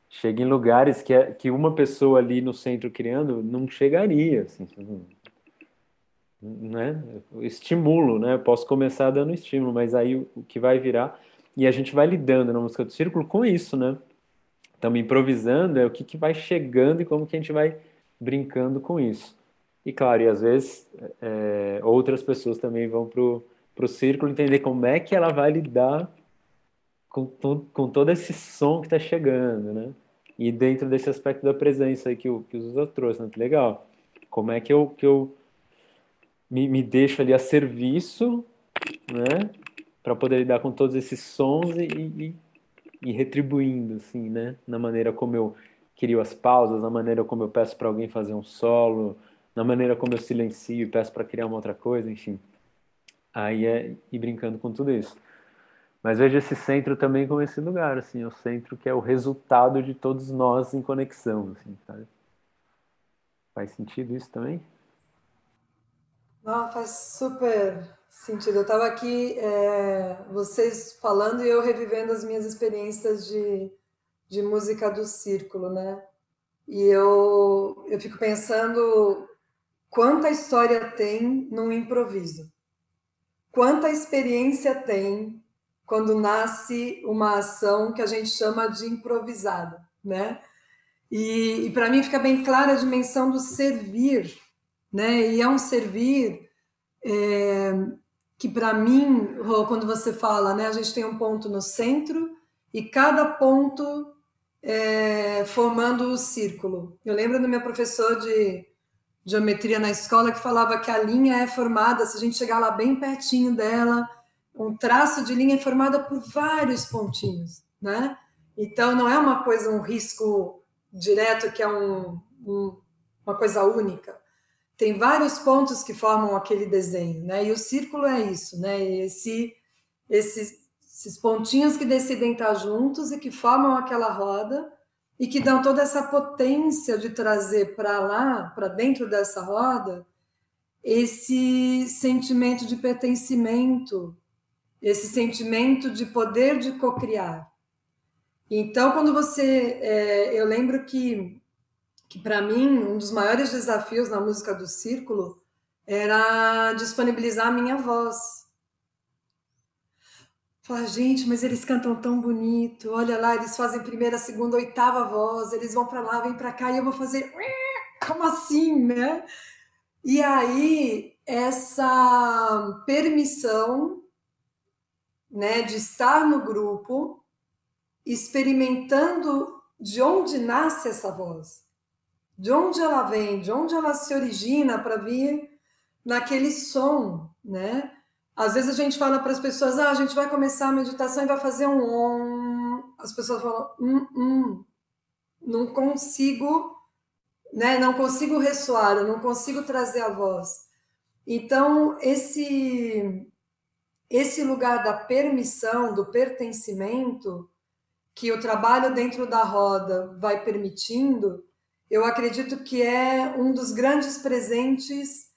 chega em lugares que uma pessoa ali no centro criando não chegaria, assim, né? Eu estimulo, né? Eu posso começar dando estímulo, mas aí o que vai virar e a gente vai lidando na música do círculo com isso, né? Estamos improvisando, é o que vai chegando e como que a gente vai brincando com isso. E claro, e às vezes outras pessoas também vão pro círculo entender como é que ela vai lidar com todo esse som que está chegando, né? E dentro desse aspecto da presença aí que o Zusa trouxe, né? Que legal. Como é que eu me deixo ali a serviço, né? Para poder lidar com todos esses sons e retribuindo, assim, né? Na maneira como eu crio as pausas, na maneira como eu peço para alguém fazer um solo, na maneira como eu silencio e peço para criar uma outra coisa, enfim. Aí é ir brincando com tudo isso. Mas vejo esse centro também como esse lugar, assim, o centro que é o resultado de todos nós em conexão, assim, sabe? Faz sentido isso também? Não, faz super sentido. Eu estava aqui, vocês falando e eu revivendo as minhas experiências de música do círculo, né? E eu fico pensando quanta história tem num improviso, quanta experiência tem quando nasce uma ação que a gente chama de improvisada, né? E para mim fica bem clara a dimensão do servir, né? E é um servir que para mim, Rô, quando você fala, né, a gente tem um ponto no centro e cada ponto formando o círculo. Eu lembro do meu professor de geometria na escola que falava que a linha é formada, se a gente chegar lá bem pertinho dela, um traço de linha é formada por vários pontinhos, né? Então não é uma coisa, um risco direto que é uma coisa única. Tem vários pontos que formam aquele desenho, né? E o círculo é isso, né? Esses pontinhos que decidem estar juntos e que formam aquela roda e que dão toda essa potência de trazer para lá, para dentro dessa roda, esse sentimento de pertencimento, esse sentimento de poder de cocriar. Então, quando eu lembro que para mim um dos maiores desafios na música do círculo era disponibilizar a minha voz, Fala, gente, mas eles cantam tão bonito. Olha lá, eles fazem primeira, segunda, oitava voz. Eles vão para lá, vem para cá e eu vou fazer. Como assim, né? E aí, essa permissão, né, de estar no grupo, experimentando de onde nasce essa voz, de onde ela vem, de onde ela se origina para vir naquele som, né? Às vezes a gente fala para as pessoas, a gente vai começar a meditação e vai fazer um om. As pessoas falam, não consigo, né? Não consigo ressoar, eu não consigo trazer a voz. Então, esse lugar da permissão, do pertencimento, que o trabalho dentro da roda vai permitindo, eu acredito que é um dos grandes presentes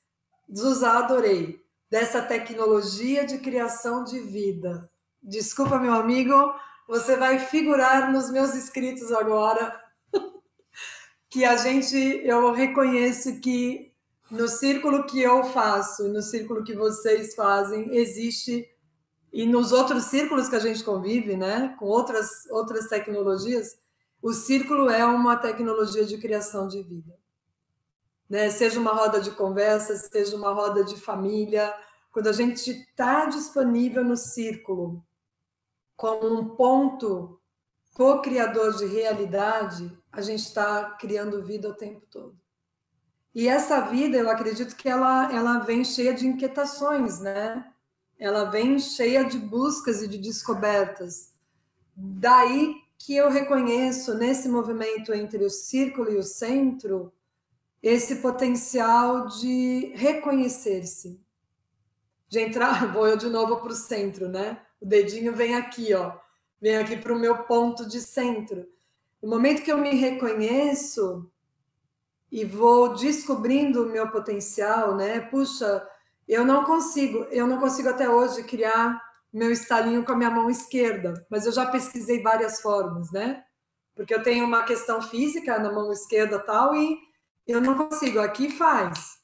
dos Adorei, dessa tecnologia de criação de vida. Desculpa, meu amigo, você vai figurar nos meus escritos agora, que eu reconheço que no círculo que eu faço, no círculo que vocês fazem, existe, e nos outros círculos que a gente convive, né, com outras tecnologias, o círculo é uma tecnologia de criação de vida. Né? Seja uma roda de conversa, seja uma roda de família, quando a gente está disponível no círculo como um ponto co-criador de realidade, a gente está criando vida o tempo todo. E essa vida, eu acredito que ela vem cheia de inquietações, né? Ela vem cheia de buscas e de descobertas. Daí que eu reconheço nesse movimento entre o círculo e o centro esse potencial de reconhecer-se, de entrar, vou eu de novo para o centro, né? O dedinho vem aqui, ó, vem aqui para o meu ponto de centro. No momento que eu me reconheço e vou descobrindo o meu potencial, né? Puxa, eu não consigo até hoje criar meu estalinho com a minha mão esquerda, mas eu já pesquisei várias formas, né? Porque eu tenho uma questão física na mão esquerda tal e eu não consigo, aqui faz.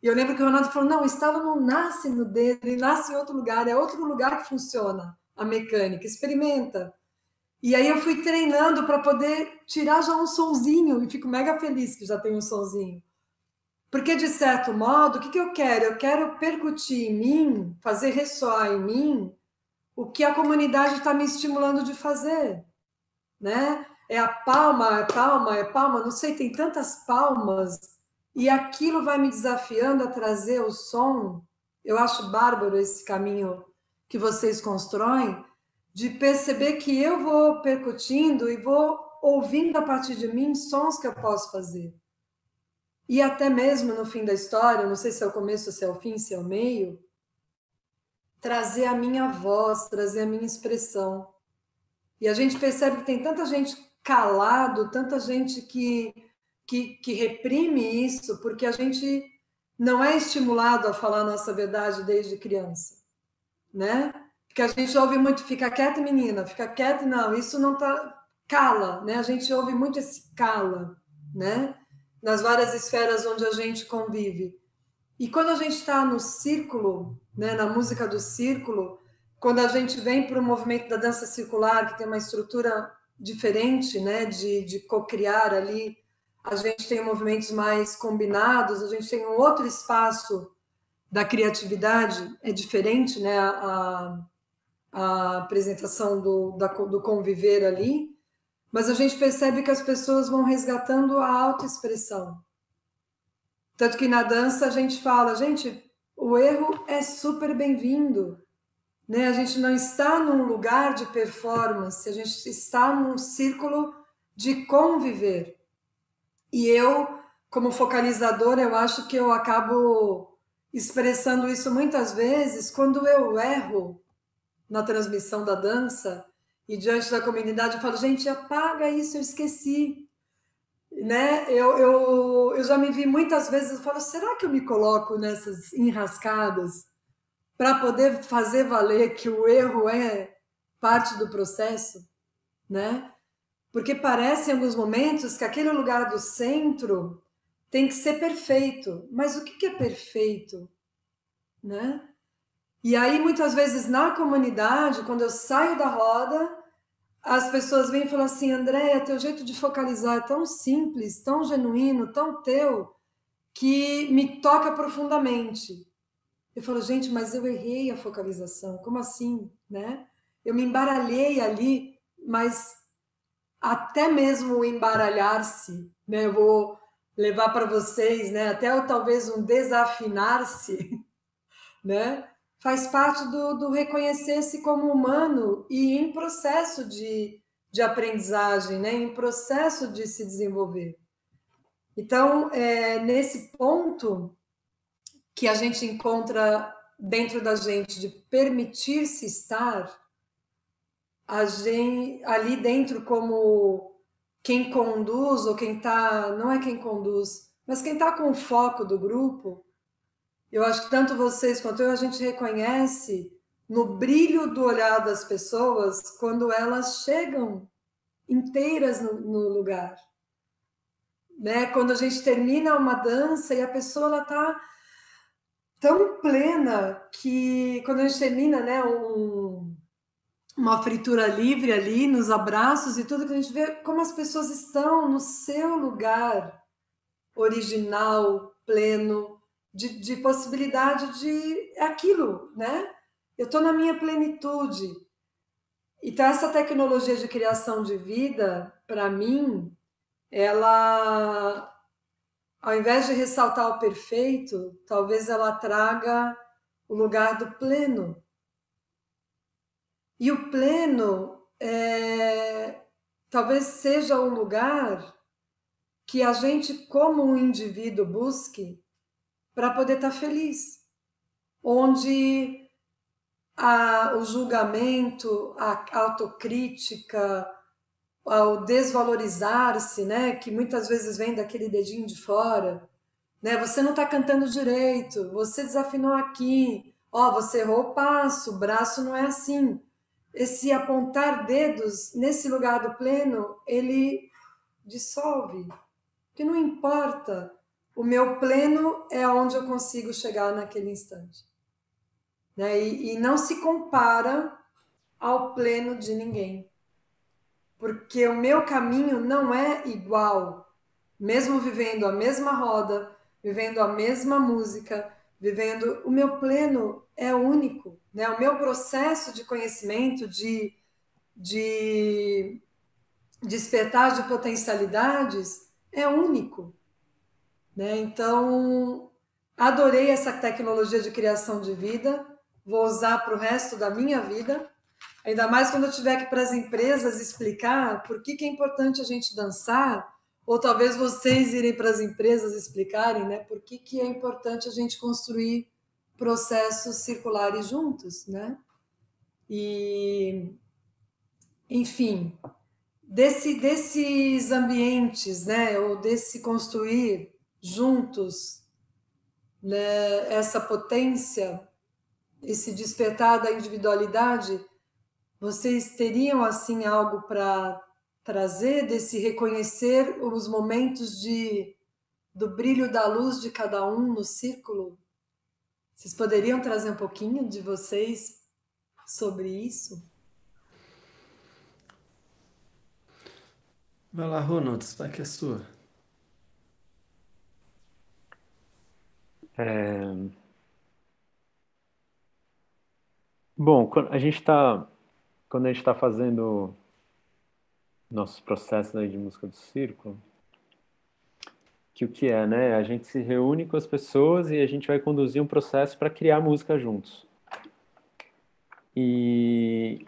E eu lembro que o Ronaldo falou, não, o estalo não nasce no dedo, ele nasce em outro lugar, é outro lugar que funciona a mecânica, experimenta. E aí eu fui treinando para poder tirar já um sonzinho, e fico mega feliz que já tem um sonzinho. Porque, de certo modo, o que eu quero? Eu quero percutir em mim, fazer ressoar em mim o que a comunidade está me estimulando de fazer, né? É a palma, é palma, é palma, não sei, tem tantas palmas, e aquilo vai me desafiando a trazer o som. Eu acho bárbaro esse caminho que vocês constroem, de perceber que eu vou percutindo e vou ouvindo a partir de mim sons que eu posso fazer. E até mesmo no fim da história, não sei se é o começo, se é o fim, se é o meio, trazer a minha voz, trazer a minha expressão. E a gente percebe que tem tanta gente calado, tanta gente que reprime isso, porque a gente não é estimulado a falar a nossa verdade desde criança, né? Porque a gente ouve muito, fica quieta, menina, fica quieta, não, isso não tá, cala, né? A gente ouve muito esse cala, né? Nas várias esferas onde a gente convive. E quando a gente está no círculo, né, na música do círculo, quando a gente vem para o movimento da dança circular, que tem uma estrutura diferente, né, de co-criar ali, a gente tem movimentos mais combinados, a gente tem um outro espaço da criatividade, é diferente, né, a apresentação do conviver ali, mas a gente percebe que as pessoas vão resgatando a autoexpressão. Tanto que na dança a gente fala, gente, o erro é super bem-vindo, né? A gente não está num lugar de performance, a gente está num círculo de conviver. E eu, como focalizadora, eu acho que eu acabo expressando isso muitas vezes quando eu erro na transmissão da dança e diante da comunidade eu falo, gente, apaga isso, eu esqueci. Né? Eu já me vi muitas vezes, eu falo, será que eu me coloco nessas enrascadas para poder fazer valer que o erro é parte do processo, né? Porque parece em alguns momentos que aquele lugar do centro tem que ser perfeito. Mas o que é perfeito, né? E aí, muitas vezes, na comunidade, quando eu saio da roda, as pessoas vêm e falam assim, Andréia, teu jeito de focalizar é tão simples, tão genuíno, tão teu, que me toca profundamente. Eu falo, gente, mas eu errei a focalização, como assim, né? Eu me embaralhei ali, mas até mesmo o embaralhar-se, né? Eu vou levar para vocês, né? Até talvez um desafinar-se, né? Faz parte do reconhecer-se como humano e em processo de aprendizagem, né? Em processo de se desenvolver. Então, nesse ponto que a gente encontra dentro da gente de permitir-se estar, a gente, ali dentro como quem conduz ou quem está, não é quem conduz, mas quem está com o foco do grupo, eu acho que tanto vocês quanto eu, a gente reconhece no brilho do olhar das pessoas quando elas chegam inteiras no lugar. Né? Quando a gente termina uma dança e a pessoa ela está tão plena que quando a gente termina, né, uma fritura livre ali nos abraços e tudo, que a gente vê como as pessoas estão no seu lugar original, pleno, de possibilidade de aquilo, né? Eu estou na minha plenitude. Então, essa tecnologia de criação de vida, para mim, ela, ao invés de ressaltar o perfeito, talvez ela traga o lugar do pleno. E o pleno talvez seja um lugar que a gente, como um indivíduo, busque para poder estar feliz. Onde o julgamento, a autocrítica, o desvalorizar-se, né, que muitas vezes vem daquele dedinho de fora, né, você não está cantando direito, você desafinou aqui, ó, você errou o passo, o braço não é assim. Esse apontar dedos nesse lugar do pleno, ele dissolve, porque não importa. O meu pleno é onde eu consigo chegar naquele instante. Né? E não se compara ao pleno de ninguém. Porque o meu caminho não é igual. Mesmo vivendo a mesma roda, vivendo a mesma música, vivendo... O meu pleno é único. Né? O meu processo de conhecimento, de despertar de potencialidades é único. Né? Então, adorei essa tecnologia de criação de vida, vou usar para o resto da minha vida, ainda mais quando eu tiver que ir para as empresas explicar por que é importante a gente dançar, ou talvez vocês irem para as empresas explicarem, né, por que é importante a gente construir processos circulares juntos, né? E, enfim, desses ambientes, né, ou desse construir juntos, né, essa potência, esse despertar da individualidade, vocês teriam assim algo para trazer desse reconhecer os momentos do brilho da luz de cada um no círculo? Vocês poderiam trazer um pouquinho de vocês sobre isso? Vai lá, Ronald, está aqui a sua. Bom, quando a gente está fazendo nossos processos aí de música do círculo, que o que é, né? A gente se reúne com as pessoas e a gente vai conduzir um processo para criar música juntos. E,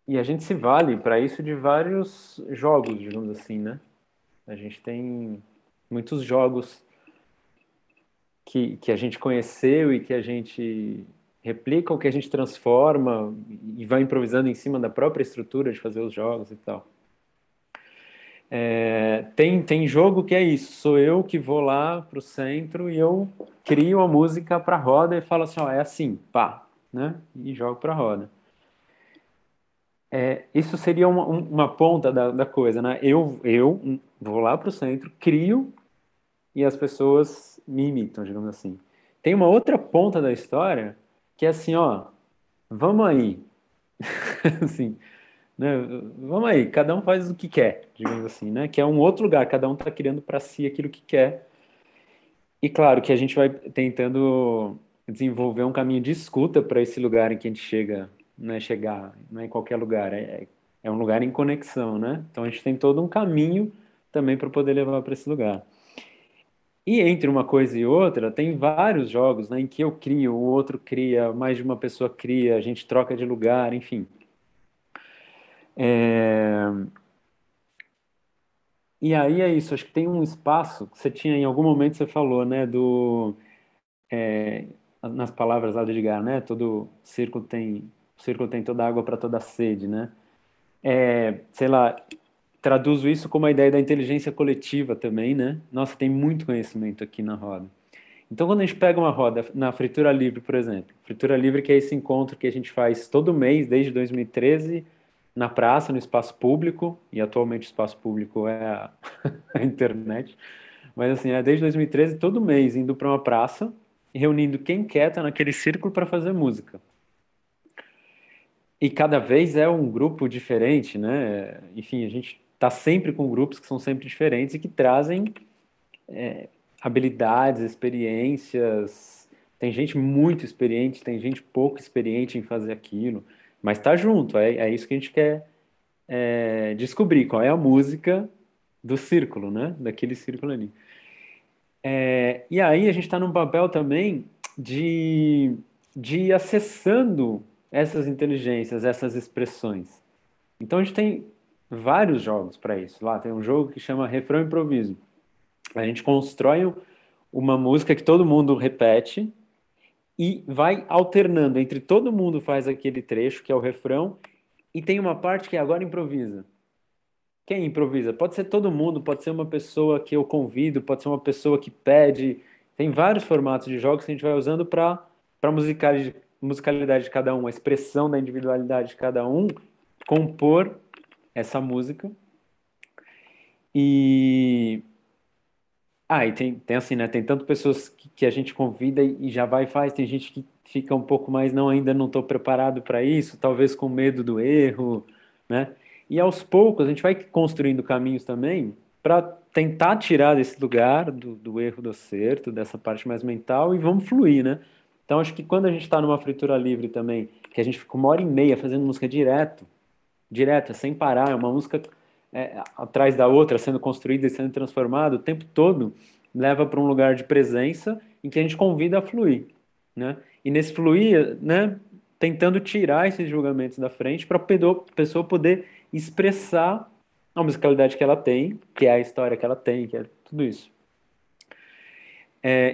e a gente se vale para isso de vários jogos, digamos assim, né? A gente tem muitos jogos que a gente conheceu e que a gente replica ou que a gente transforma e vai improvisando em cima da própria estrutura de fazer os jogos e tal. Tem jogo que é isso, sou eu que vou lá pro centro e eu crio a música pra roda e falo assim, ó, é assim, pá, né? E jogo pra roda. Isso seria uma ponta da coisa, né? Eu vou lá pro centro, crio e as pessoas me imitam, digamos assim. Tem uma outra ponta da história que é assim, ó, vamos aí, assim, né? Vamos aí, cada um faz o que quer, digamos assim, né? Que é um outro lugar, cada um está criando para si aquilo que quer. E claro que a gente vai tentando desenvolver um caminho de escuta para esse lugar em que a gente chega, não é chegar, não é em qualquer lugar, é um lugar em conexão, né? Então a gente tem todo um caminho também para poder levar para esse lugar. E entre uma coisa e outra, tem vários jogos, né, em que eu crio, o outro cria, mais de uma pessoa cria, a gente troca de lugar, enfim. É, E aí é isso, acho que tem um espaço que você tinha, em algum momento você falou, né, é, nas palavras lá do Edgar, né, o círculo tem toda a água para toda a sede, né? Sei lá, traduzo isso como a ideia da inteligência coletiva também, né? Nossa, tem muito conhecimento aqui na roda. Então, quando a gente pega uma roda na Fritura Livre, por exemplo, Fritura Livre que é esse encontro que a gente faz todo mês, desde 2013, na praça, no espaço público, e atualmente o espaço público é a internet, mas assim, é desde 2013, todo mês, indo para uma praça, e reunindo quem quer estar naquele círculo para fazer música. E cada vez é um grupo diferente, né? Enfim, a gente está sempre com grupos que são sempre diferentes e que trazem habilidades, experiências. Tem gente muito experiente, tem gente pouco experiente em fazer aquilo, mas tá junto, é isso que a gente quer descobrir, qual é a música do círculo, né? Daquele círculo ali. E aí a gente está num papel também de, de ir acessando essas inteligências, essas expressões. Então a gente tem vários jogos para isso. Lá tem um jogo que chama Refrão Improviso. A gente constrói uma música que todo mundo repete e vai alternando entre todo mundo faz aquele trecho, que é o refrão, e tem uma parte que agora improvisa. Quem improvisa? Pode ser todo mundo, pode ser uma pessoa que eu convido, pode ser uma pessoa que pede. Tem vários formatos de jogos que a gente vai usando para musicalidade de cada um, a expressão da individualidade de cada um, compor essa música. E e tem assim, né? Tem tanto pessoas que a gente convida e já vai e faz, tem gente que fica um pouco mais, não, ainda não estou preparado para isso, talvez com medo do erro, né? E aos poucos a gente vai construindo caminhos também para tentar tirar desse lugar do erro, do acerto, dessa parte mais mental e vamos fluir, né? Então acho que quando a gente está numa fritura livre também, que a gente fica 1 hora e meia fazendo música direta, sem parar, é uma música atrás da outra, sendo construída e sendo transformada o tempo todo, leva para um lugar de presença em que a gente convida a fluir, né? E nesse fluir, né, tentando tirar esses julgamentos da frente para a pessoa poder expressar a musicalidade que ela tem, que é a história que ela tem, que é tudo isso.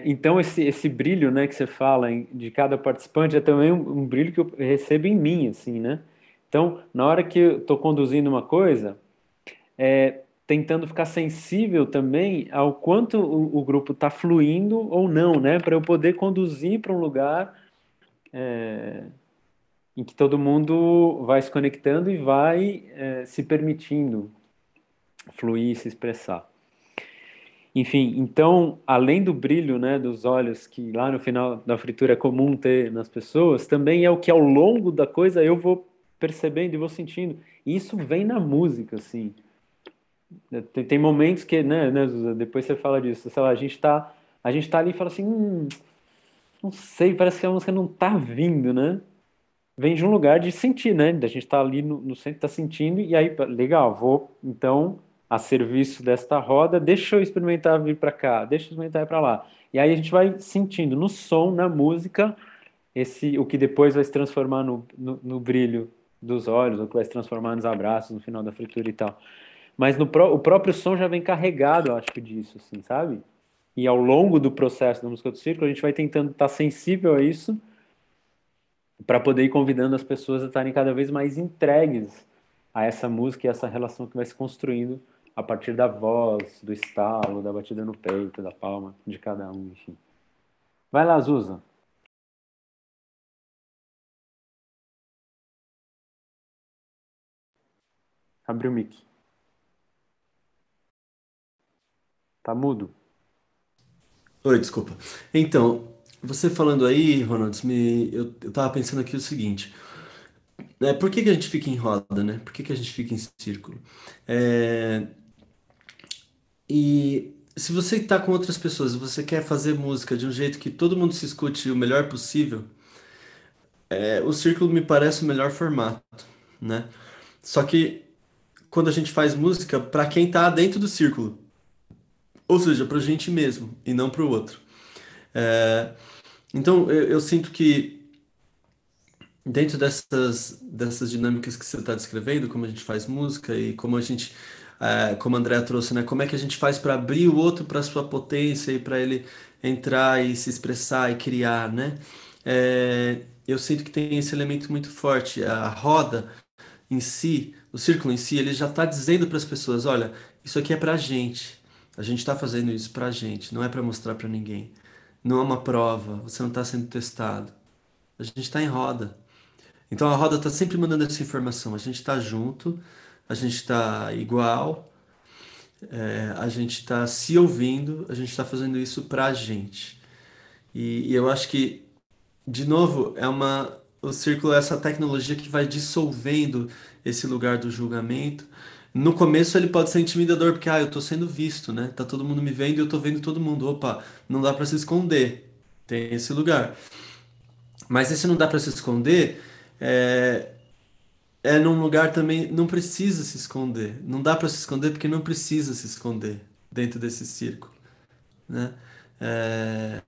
Então esse brilho, né, que você fala de cada participante é também um brilho que eu recebo em mim, assim, né? Então, na hora que eu estou conduzindo uma coisa, tentando ficar sensível também ao quanto o grupo está fluindo ou não, né? Para eu poder conduzir para um lugar em que todo mundo vai se conectando e vai se permitindo fluir e se expressar. Enfim, então, além do brilho, né, dos olhos que lá no final da fritura é comum ter nas pessoas, também é o que ao longo da coisa eu vou percebendo e vou sentindo. E isso vem na música, assim. Tem momentos que, né, Zuza, depois você fala disso, sei lá, a gente tá ali e fala assim, não sei, parece que a música não tá vindo, né? Vem de um lugar de sentir, né? Da gente tá ali no centro, tá sentindo, e aí, legal, vou, então, a serviço desta roda, deixa eu experimentar vir para cá, deixa eu experimentar ir para lá. E aí a gente vai sentindo no som, na música, o que depois vai se transformar no brilho dos olhos, o que vai se transformar nos abraços no final da fritura e tal. Mas o próprio som já vem carregado, eu acho que disso, assim, sabe? E ao longo do processo da música do círculo, a gente vai tentando estar sensível a isso para poder ir convidando as pessoas a estarem cada vez mais entregues a essa música e essa relação que vai se construindo a partir da voz, do estalo, da batida no peito, da palma de cada um, enfim. Vai lá, Zuza. Abre o mic. Tá mudo? Oi, desculpa. Então, você falando aí, Ronald, eu tava pensando aqui o seguinte, por que que a gente fica em roda, né? Por que que a gente fica em círculo? É, e se você está com outras pessoas e você quer fazer música de um jeito que todo mundo se escute o melhor possível, o círculo me parece o melhor formato, né? Só que quando a gente faz música para quem tá dentro do círculo, ou seja, pra gente mesmo e não pro outro. É, então eu sinto que dentro dessas dinâmicas que você está descrevendo, como a gente faz música e como a gente, como a Andrea trouxe, né? Como é que a gente faz para abrir o outro para sua potência e para ele entrar e se expressar e criar, né? Eu sinto que tem esse elemento muito forte. A roda em si, o círculo em si, ele já está dizendo para as pessoas, olha, isso aqui é para a gente. A gente está fazendo isso para a gente, não é para mostrar para ninguém. Não é uma prova, você não está sendo testado. A gente está em roda. Então a roda está sempre mandando essa informação. A gente está junto, a gente está igual, a gente está se ouvindo, a gente está fazendo isso para a gente. E eu acho que, de novo, o círculo é essa tecnologia que vai dissolvendo esse lugar do julgamento. No começo ele pode ser intimidador, porque eu estou sendo visto, né? Tá todo mundo me vendo e eu estou vendo todo mundo. Opa, não dá para se esconder. Tem esse lugar. Mas esse não dá para se esconder. É, num lugar também não precisa se esconder. Não dá para se esconder porque não precisa se esconder dentro desse círculo, né? É,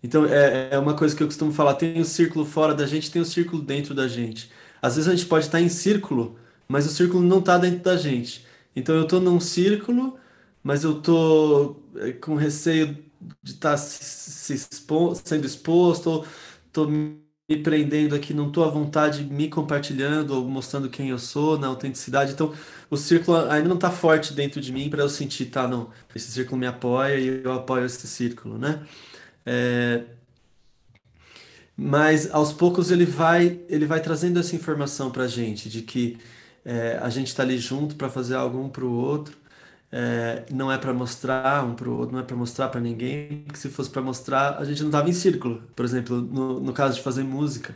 então é uma coisa que eu costumo falar, tem o círculo fora da gente, tem o círculo dentro da gente. Às vezes a gente pode estar em círculo, mas o círculo não está dentro da gente. Então eu estou num círculo, mas eu estou com receio de estar sendo exposto, ou estou me prendendo aqui, não estou à vontade me compartilhando ou mostrando quem eu sou na autenticidade. Então o círculo ainda não está forte dentro de mim para eu sentir, tá, não, esse círculo me apoia e eu apoio esse círculo, né? É, mas aos poucos ele vai trazendo essa informação para a gente de que a gente está ali junto para fazer algo um para o outro. Não é para mostrar um para o outro, não é para mostrar para ninguém, porque se fosse para mostrar, a gente não tava em círculo. Por exemplo, no caso de fazer música,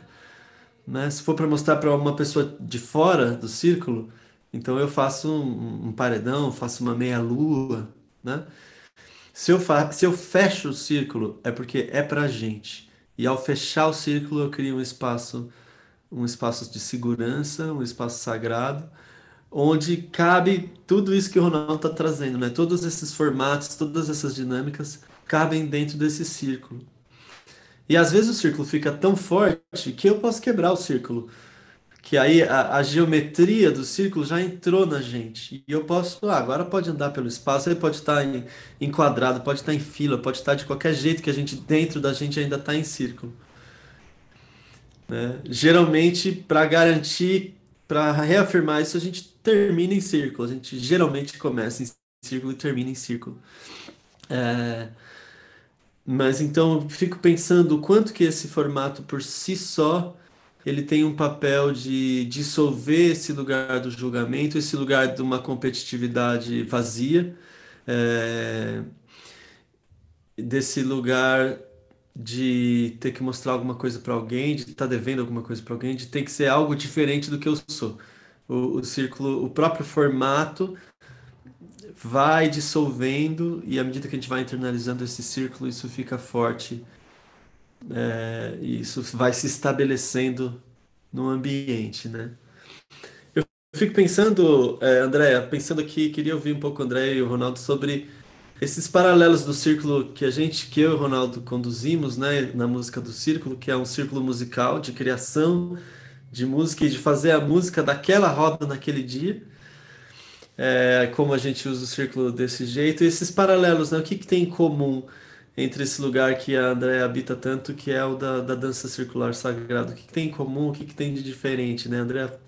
né? Se for para mostrar para uma pessoa de fora do círculo, então eu faço um paredão, faço uma meia-lua, né? Se eu fecho o círculo, é porque é pra gente. E ao fechar o círculo, eu crio um espaço de segurança, um espaço sagrado, onde cabe tudo isso que o Ronaldo está trazendo, né? Todos esses formatos, todas essas dinâmicas cabem dentro desse círculo. E às vezes o círculo fica tão forte que eu posso quebrar o círculo. Que aí a geometria do círculo já entrou na gente. E eu posso, agora pode andar pelo espaço, ele pode estar em quadrado, pode estar em fila, pode estar de qualquer jeito que a gente, dentro da gente, ainda está em círculo, né? Geralmente, para garantir, para reafirmar isso, a gente termina em círculo. A gente geralmente começa em círculo e termina em círculo. É, mas então eu fico pensando o quanto que esse formato por si só ele tem um papel de dissolver esse lugar do julgamento, esse lugar de uma competitividade vazia, é, desse lugar de ter que mostrar alguma coisa para alguém, de estar devendo alguma coisa para alguém, de ter que ser algo diferente do que eu sou. O círculo, o próprio formato vai dissolvendo e à medida que a gente vai internalizando esse círculo, isso fica forte, e isso vai se estabelecendo no ambiente, né? Eu fico pensando, Andréa, pensando aqui, queria ouvir um pouco o André e o Ronaldo sobre esses paralelos do círculo que eu e o Ronaldo conduzimos, né, na música do círculo, que é um círculo musical de criação de música e de fazer a música daquela roda naquele dia, como a gente usa o círculo desse jeito, e esses paralelos, né, o que que tem em comum entre esse lugar que a Andréa habita tanto, que é o da dança circular sagrada? O que que tem em comum, o que que tem de diferente, né? A Andrea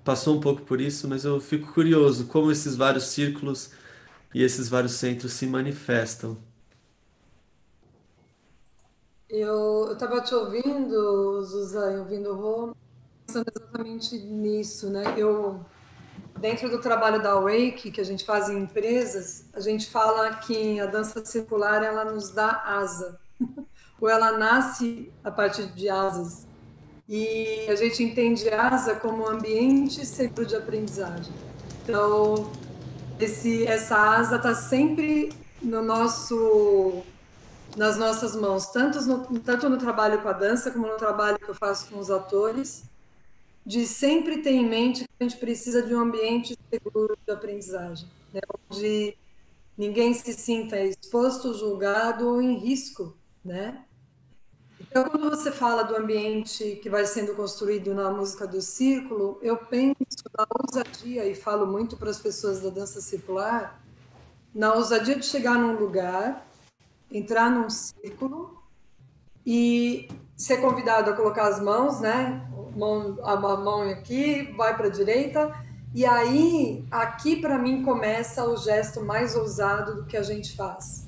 passou um pouco por isso, mas eu fico curioso como esses vários círculos e esses vários centros se manifestam. Eu estava te ouvindo, Zuza, e ouvindo o Rô, pensando exatamente nisso, né? Dentro do trabalho da Wake, que a gente faz em empresas, a gente fala que a dança circular, ela nos dá asa. ou ela nasce a partir de asas. E a gente entende asa como um ambiente seguro de aprendizagem. Então, essa asa está sempre nas nossas mãos, tanto no trabalho com a dança, como no trabalho que eu faço com os atores, de sempre ter em mente que a gente precisa de um ambiente seguro de aprendizagem, né? Onde ninguém se sinta exposto, julgado ou em risco, né? Então, quando você fala do ambiente que vai sendo construído na música do círculo, eu penso na ousadia, e falo muito para as pessoas da dança circular, na ousadia de chegar num lugar, entrar num círculo e ser convidado a colocar as mãos, né? A mão aqui, vai para a direita, e aí, aqui para mim começa o gesto mais ousado do que a gente faz,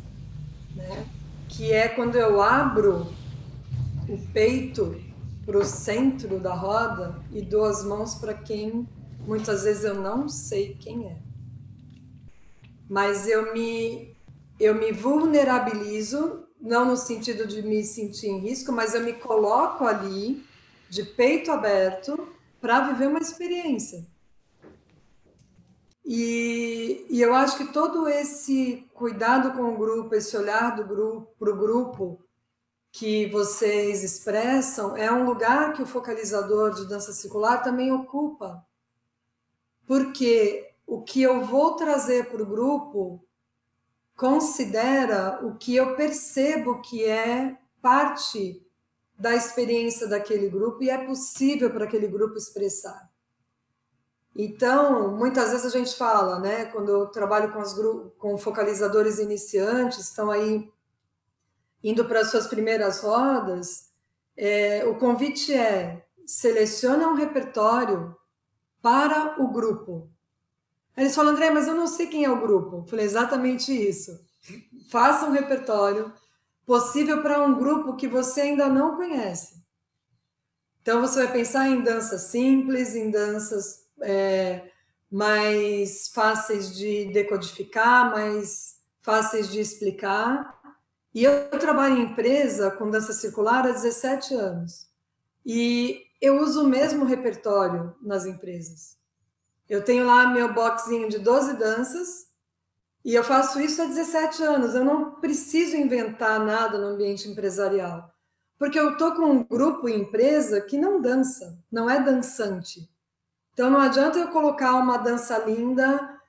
né? Que é quando eu abro o peito para o centro da roda e dou as mãos para quem muitas vezes eu não sei quem é. Mas eu me vulnerabilizo, não no sentido de me sentir em risco, mas eu me coloco ali, de peito aberto, para viver uma experiência. E eu acho que todo esse cuidado com o grupo, esse olhar do grupo para o grupo que vocês expressam, é um lugar que o focalizador de dança circular também ocupa. Porque o que eu vou trazer para o grupo considera o que eu percebo que é parte da experiência daquele grupo e é possível para aquele grupo expressar. Então, muitas vezes a gente fala, né, quando eu trabalho com focalizadores iniciantes, estão aí indo para as suas primeiras rodas, o convite é: seleciona um repertório para o grupo. Aí eles falam: André, mas eu não sei quem é o grupo. Eu falei: exatamente isso. Faça um repertório possível para um grupo que você ainda não conhece. Então, você vai pensar em danças simples, em danças mais fáceis de decodificar, mais fáceis de explicar. E eu trabalho em empresa com dança circular há 17 anos. E eu uso o mesmo repertório nas empresas. Eu tenho lá meu boxinho de 12 danças e eu faço isso há 17 anos. Eu não preciso inventar nada no ambiente empresarial. Porque eu estou com um grupo em empresa que não dança, não é dançante. Então não adianta eu colocar uma dança linda,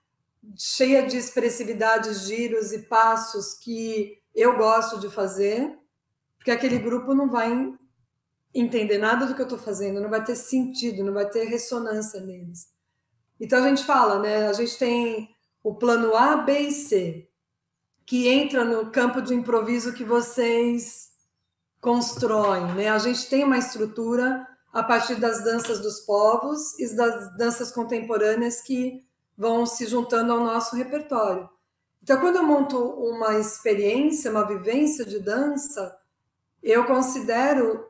cheia de expressividades, giros e passos que eu gosto de fazer, porque aquele grupo não vai entender nada do que eu estou fazendo, não vai ter sentido, não vai ter ressonância neles. Então a gente fala, né? A gente tem o plano A, B e C, que entra no campo de improviso que vocês constroem, né? A gente tem uma estrutura a partir das danças dos povos e das danças contemporâneas que vão se juntando ao nosso repertório. Então, quando eu monto uma experiência, uma vivência de dança, eu considero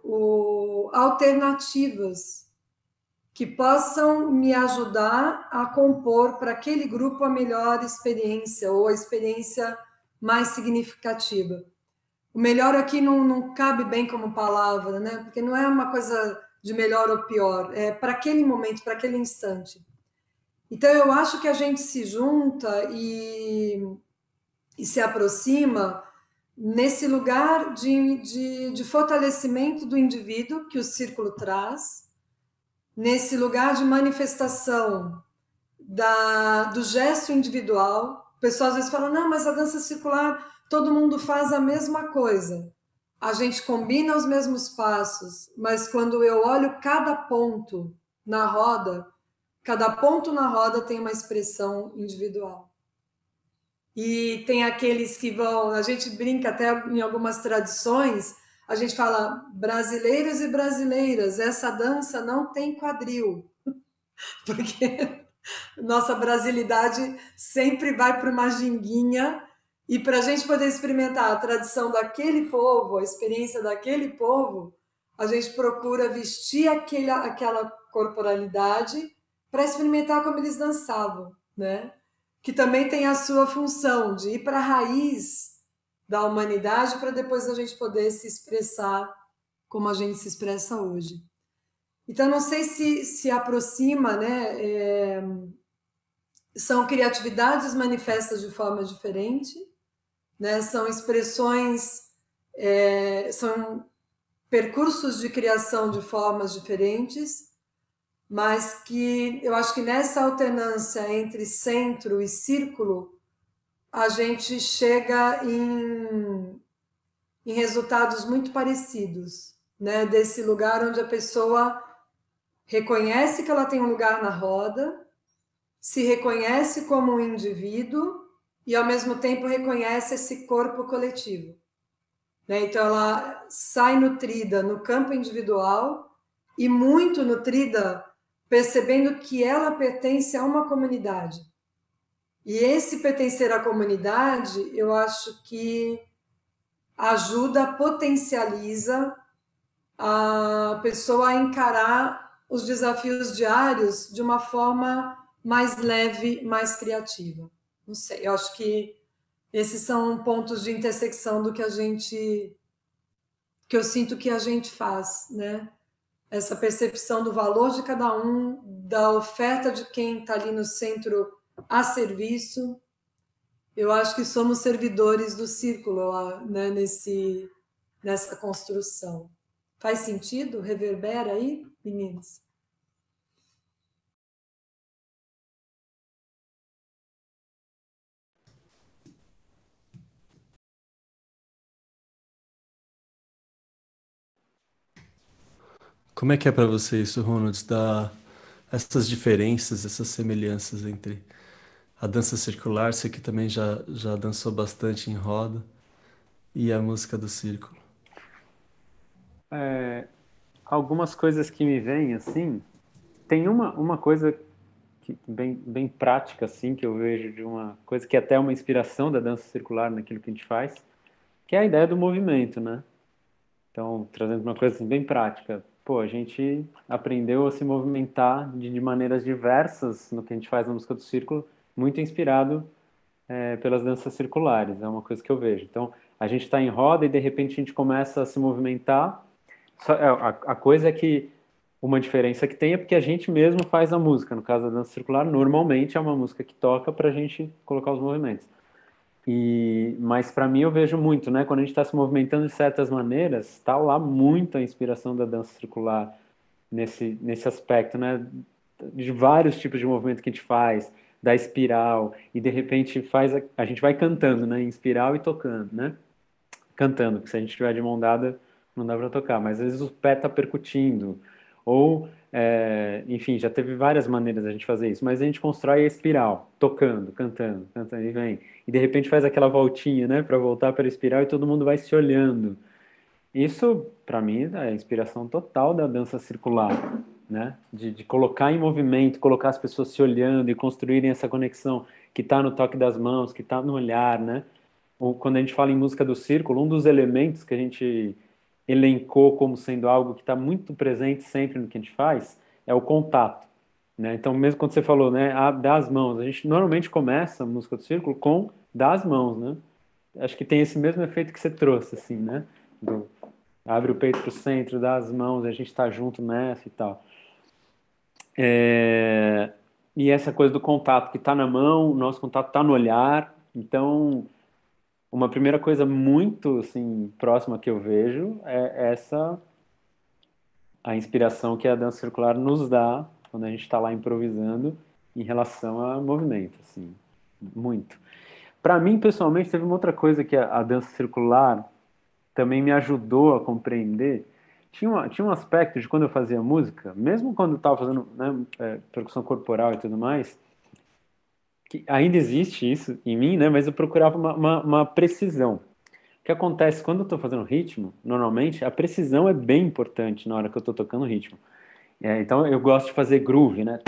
alternativas que possam me ajudar a compor para aquele grupo a melhor experiência ou a experiência mais significativa. O melhor aqui não cabe bem como palavra, né? Porque não é uma coisa de melhor ou pior, é para aquele momento, para aquele instante. Então, eu acho que a gente se junta e se aproxima nesse lugar de fortalecimento do indivíduo que o círculo traz, nesse lugar de manifestação do gesto individual. O pessoal às vezes fala: não, mas a dança circular, todo mundo faz a mesma coisa. A gente combina os mesmos passos, mas quando eu olho cada ponto na roda, cada ponto na roda tem uma expressão individual. E tem aqueles que vão, a gente brinca até em algumas tradições, a gente fala: brasileiros e brasileiras, essa dança não tem quadril, porque nossa brasilidade sempre vai para uma ginguinha, e para a gente poder experimentar a tradição daquele povo, a experiência daquele povo, a gente procura vestir aquela corporalidade para experimentar como eles dançavam, né? Que também tem a sua função de ir para a raiz da humanidade para depois a gente poder se expressar como a gente se expressa hoje. Então, não sei se aproxima, né? São criatividades manifestas de forma diferente, né? São expressões, são percursos de criação de formas diferentes, mas que eu acho que nessa alternância entre centro e círculo, a gente chega em resultados muito parecidos, né? Desse lugar onde a pessoa reconhece que ela tem um lugar na roda, se reconhece como um indivíduo e, ao mesmo tempo, reconhece esse corpo coletivo, né? Então, ela sai nutrida no campo individual e muito nutrida percebendo que ela pertence a uma comunidade. E esse pertencer à comunidade, eu acho que ajuda, potencializa a pessoa a encarar os desafios diários de uma forma mais leve, mais criativa. Não sei, eu acho que esses são pontos de intersecção do que eu sinto que a gente faz, né? Essa percepção do valor de cada um, da oferta de quem está ali no centro a serviço. Eu acho que somos servidores do círculo, né? Nessa construção. Faz sentido? Reverbera aí, meninos? Como é que é para você isso, Ronald, essas diferenças, essas semelhanças entre a dança circular, você que também já dançou bastante em roda, e a música do círculo? Algumas coisas que me vêm, assim, tem uma coisa bem prática, assim, que eu vejo de uma coisa que é até uma inspiração da dança circular naquilo que a gente faz, que é a ideia do movimento, né? Então, trazendo uma coisa assim, bem prática. Pô, a gente aprendeu a se movimentar de maneiras diversas no que a gente faz na música do círculo, muito inspirado pelas danças circulares, é uma coisa que eu vejo. Então, a gente está em roda e de repente a gente começa a se movimentar. A coisa é que uma diferença que tem é porque a gente mesmo faz a música. No caso da dança circular, normalmente é uma música que toca para a gente colocar os movimentos. Mas para mim eu vejo muito, né? Quando a gente está se movimentando de certas maneiras, está lá muita inspiração da dança circular nesse aspecto, né? De vários tipos de movimento que a gente faz, da espiral, e de repente a gente vai cantando, né? Em espiral e tocando, né? Cantando, porque se a gente estiver de mão dada, não dá para tocar, mas às vezes o pé está percutindo, ou, enfim, já teve várias maneiras da gente fazer isso, mas a gente constrói a espiral, tocando, cantando, cantando e vem, e de repente faz aquela voltinha, né, para voltar para a espiral e todo mundo vai se olhando. Isso, para mim, é a inspiração total da dança circular, né, de colocar em movimento, colocar as pessoas se olhando e construírem essa conexão que está no toque das mãos, que está no olhar, né, quando a gente fala em música do círculo, um dos elementos que a gente elencou como sendo algo que está muito presente sempre no que a gente faz é o contato, né? Então, mesmo quando você falou, né, dar as mãos, a gente normalmente começa a música do círculo com dar as mãos, né? Acho que tem esse mesmo efeito que você trouxe, assim, né? Abre o peito para o centro, dá as mãos, a gente está junto nessa e tal. E essa coisa do contato que está na mão, o nosso contato está no olhar, então uma primeira coisa muito assim próxima que eu vejo é essa a inspiração que a dança circular nos dá quando a gente está lá improvisando em relação a movimento, assim, muito. Para mim, pessoalmente, teve uma outra coisa que a dança circular também me ajudou a compreender. Tinha um aspecto de quando eu fazia música, mesmo quando eu estava fazendo, né, percussão corporal e tudo mais, que ainda existe isso em mim, né, mas eu procurava uma precisão. O que acontece quando eu estou fazendo ritmo, normalmente, a precisão é bem importante na hora que eu estou tocando ritmo. Então, eu gosto de fazer groove, né?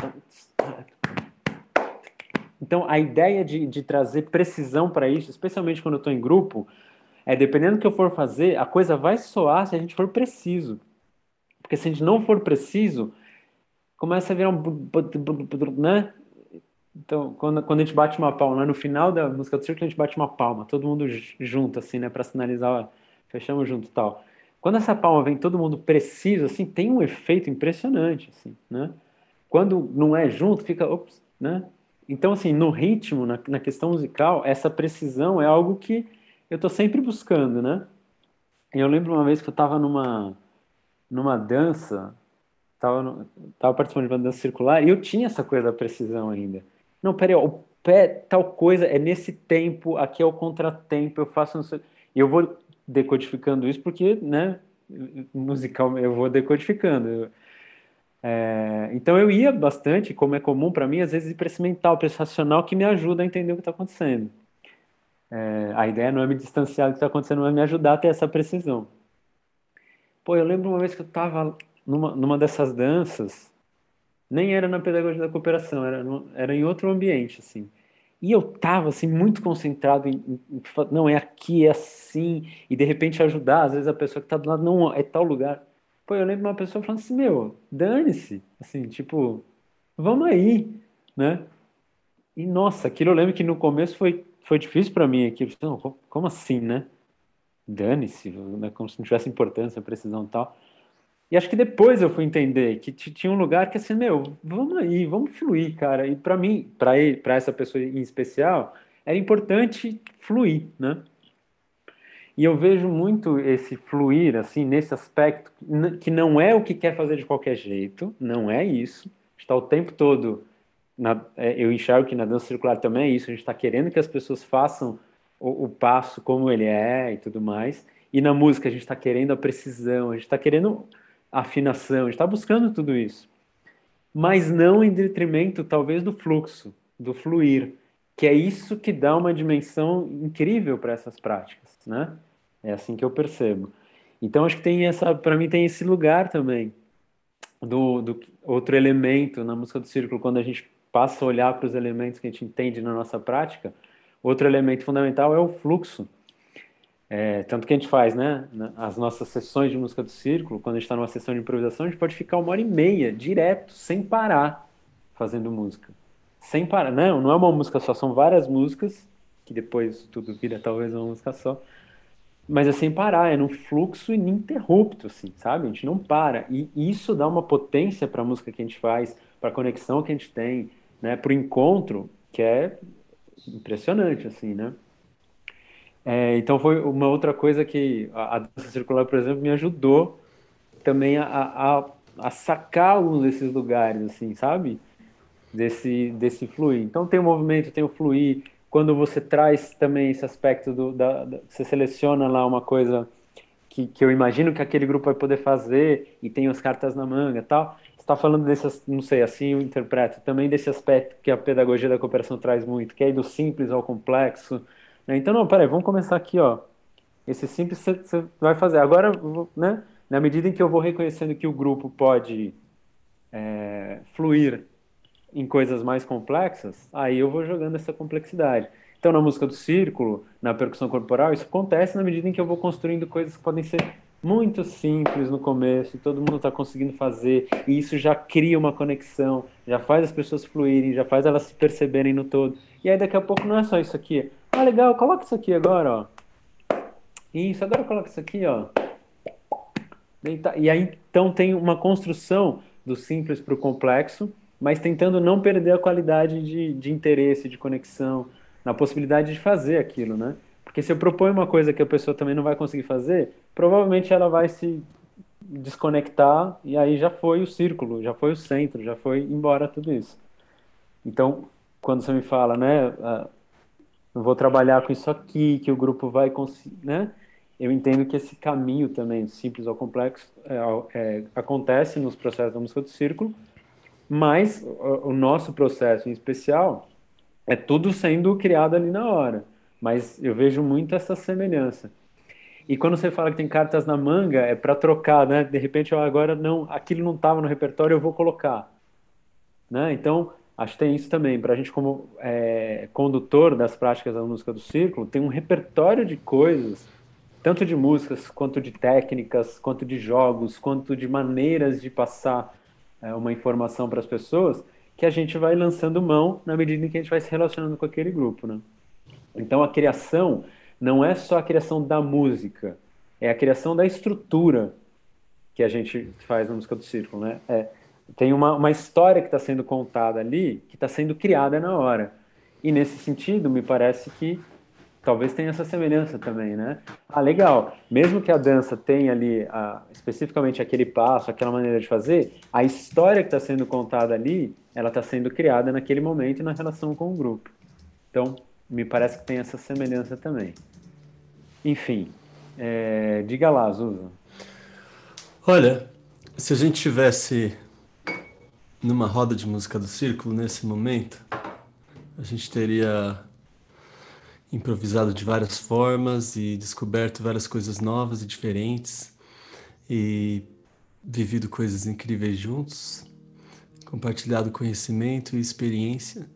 Então, a ideia de trazer precisão para isso, especialmente quando eu estou em grupo, dependendo do que eu for fazer, a coisa vai soar se a gente for preciso. Porque se a gente não for preciso, começa a virar né? Então, quando a gente bate uma palma, né? No final da música do círculo, a gente bate uma palma, todo mundo junto, assim, né? Para sinalizar, ó, fechamos junto e tal. Quando essa palma vem todo mundo preciso, assim, tem um efeito impressionante, assim, né? Quando não é junto, fica, ops, né? Então, assim, no ritmo, na questão musical, essa precisão é algo que eu tô sempre buscando, né? Eu lembro uma vez que eu estava numa dança, tava, tava participando de uma dança circular e eu tinha essa coisa da precisão ainda. Não, peraí, ó, o pé, tal coisa, é nesse tempo, aqui é o contratempo, eu faço não sei. E eu vou decodificando isso porque, né, musical, eu vou decodificando. Então eu ia bastante, como é comum para mim, às vezes ir para esse mental, para esse racional que me ajuda a entender o que está acontecendo. A ideia não é me distanciar do que está acontecendo, mas me ajudar a ter essa precisão. Pô, eu lembro uma vez que eu estava numa dessas danças, nem era na pedagogia da cooperação, era em outro ambiente, assim. E eu tava, assim, muito concentrado não, é aqui, é assim, e de repente ajudar, às vezes a pessoa que tá do lado, não, é tal lugar. Pô, eu lembro uma pessoa falando assim, meu, dane-se, assim, tipo, vamos aí, né? E, nossa, aquilo eu lembro que no começo foi difícil para mim, aquilo, não, como assim, né? Dane-se, né? Como se não tivesse importância, precisão e tal. E acho que depois eu fui entender que tinha um lugar que assim, meu, vamos aí, vamos fluir, cara. E para mim, para essa pessoa em especial, era importante fluir, né? E eu vejo muito esse fluir, assim, nesse aspecto, que não é o que quer fazer de qualquer jeito, não é isso. Está o tempo todo, eu enxergo que na dança circular também é isso, a gente está querendo que as pessoas façam o passo como ele é e tudo mais. E na música a gente está querendo a precisão, a gente está querendo a afinação, a gente está buscando tudo isso. Mas não em detrimento, talvez, do fluxo, do fluir, que é isso que dá uma dimensão incrível para essas práticas, né? É assim que eu percebo. Então, acho que tem essa, para mim, tem esse lugar também do outro elemento na música do círculo, quando a gente passa a olhar para os elementos que a gente entende na nossa prática, outro elemento fundamental é o fluxo. Tanto que a gente faz, né? As nossas sessões de música do círculo, quando a gente está numa sessão de improvisação, a gente pode ficar 1h30 direto, sem parar, fazendo música. Sem parar. Não é uma música só, são várias músicas, que depois tudo vira talvez uma música só. Mas é sem parar, é num fluxo ininterrupto, assim, sabe? A gente não para. E isso dá uma potência para a música que a gente faz, para a conexão que a gente tem, né? Para o encontro, que é impressionante, assim, né? Então foi uma outra coisa que a dança circular, por exemplo, me ajudou também a sacar alguns desses lugares, assim, sabe? Desse fluir. Então tem o movimento, tem o fluir. Quando você traz também esse aspecto você seleciona lá uma coisa que eu imagino que aquele grupo vai poder fazer e tem as cartas na manga e tal. Você está falando dessas, não sei, assim eu interpreto, também desse aspecto que a pedagogia da cooperação traz muito, que é ir do simples ao complexo, né? Então, não, peraí, vamos começar aqui, ó. Esse simples você vai fazer. Agora, né? Na medida em que eu vou reconhecendo que o grupo pode fluir em coisas mais complexas, aí eu vou jogando essa complexidade. Então, na música do círculo, na percussão corporal, isso acontece na medida em que eu vou construindo coisas que podem ser muito simples no começo, e todo mundo está conseguindo fazer, e isso já cria uma conexão, já faz as pessoas fluírem, já faz elas se perceberem no todo. E aí, daqui a pouco, não é só isso aqui. Ah, legal, coloca isso aqui agora, ó. Isso, agora coloca isso aqui, ó. E aí, então, tem uma construção do simples para o complexo, mas tentando não perder a qualidade de interesse, de conexão, na possibilidade de fazer aquilo, né? Porque se eu proponho uma coisa que a pessoa também não vai conseguir fazer, provavelmente ela vai se desconectar e aí já foi o círculo, já foi o centro, já foi embora tudo isso. Então, quando você me fala, né, eu vou trabalhar com isso aqui, que o grupo vai conseguir, né? Eu entendo que esse caminho também, simples ao complexo, acontece nos processos da música do círculo, mas o nosso processo em especial é tudo sendo criado ali na hora. Mas eu vejo muito essa semelhança. E quando você fala que tem cartas na manga, é para trocar, né? De repente, ó, agora não, aquilo não estava no repertório, eu vou colocar, né? Então, acho que tem isso também. Para a gente, como condutor das práticas da música do círculo, tem um repertório de coisas, tanto de músicas, quanto de técnicas, quanto de jogos, quanto de maneiras de passar uma informação para as pessoas, que a gente vai lançando mão na medida em que a gente vai se relacionando com aquele grupo, né? Então a criação não é só a criação da música, é a criação da estrutura que a gente faz na música do círculo, né? Tem uma história que está sendo contada ali, que está sendo criada na hora. E nesse sentido, me parece que talvez tenha essa semelhança também, né? Ah, legal. Mesmo que a dança tenha ali especificamente aquele passo, aquela maneira de fazer, a história que está sendo contada ali, ela está sendo criada naquele momento e na relação com o grupo. Então, me parece que tem essa semelhança também. Enfim, diga lá, Zuza. Olha, se a gente tivesse numa roda de música do círculo nesse momento, a gente teria improvisado de várias formas e descoberto várias coisas novas e diferentes e vivido coisas incríveis juntos, compartilhado conhecimento e experiência.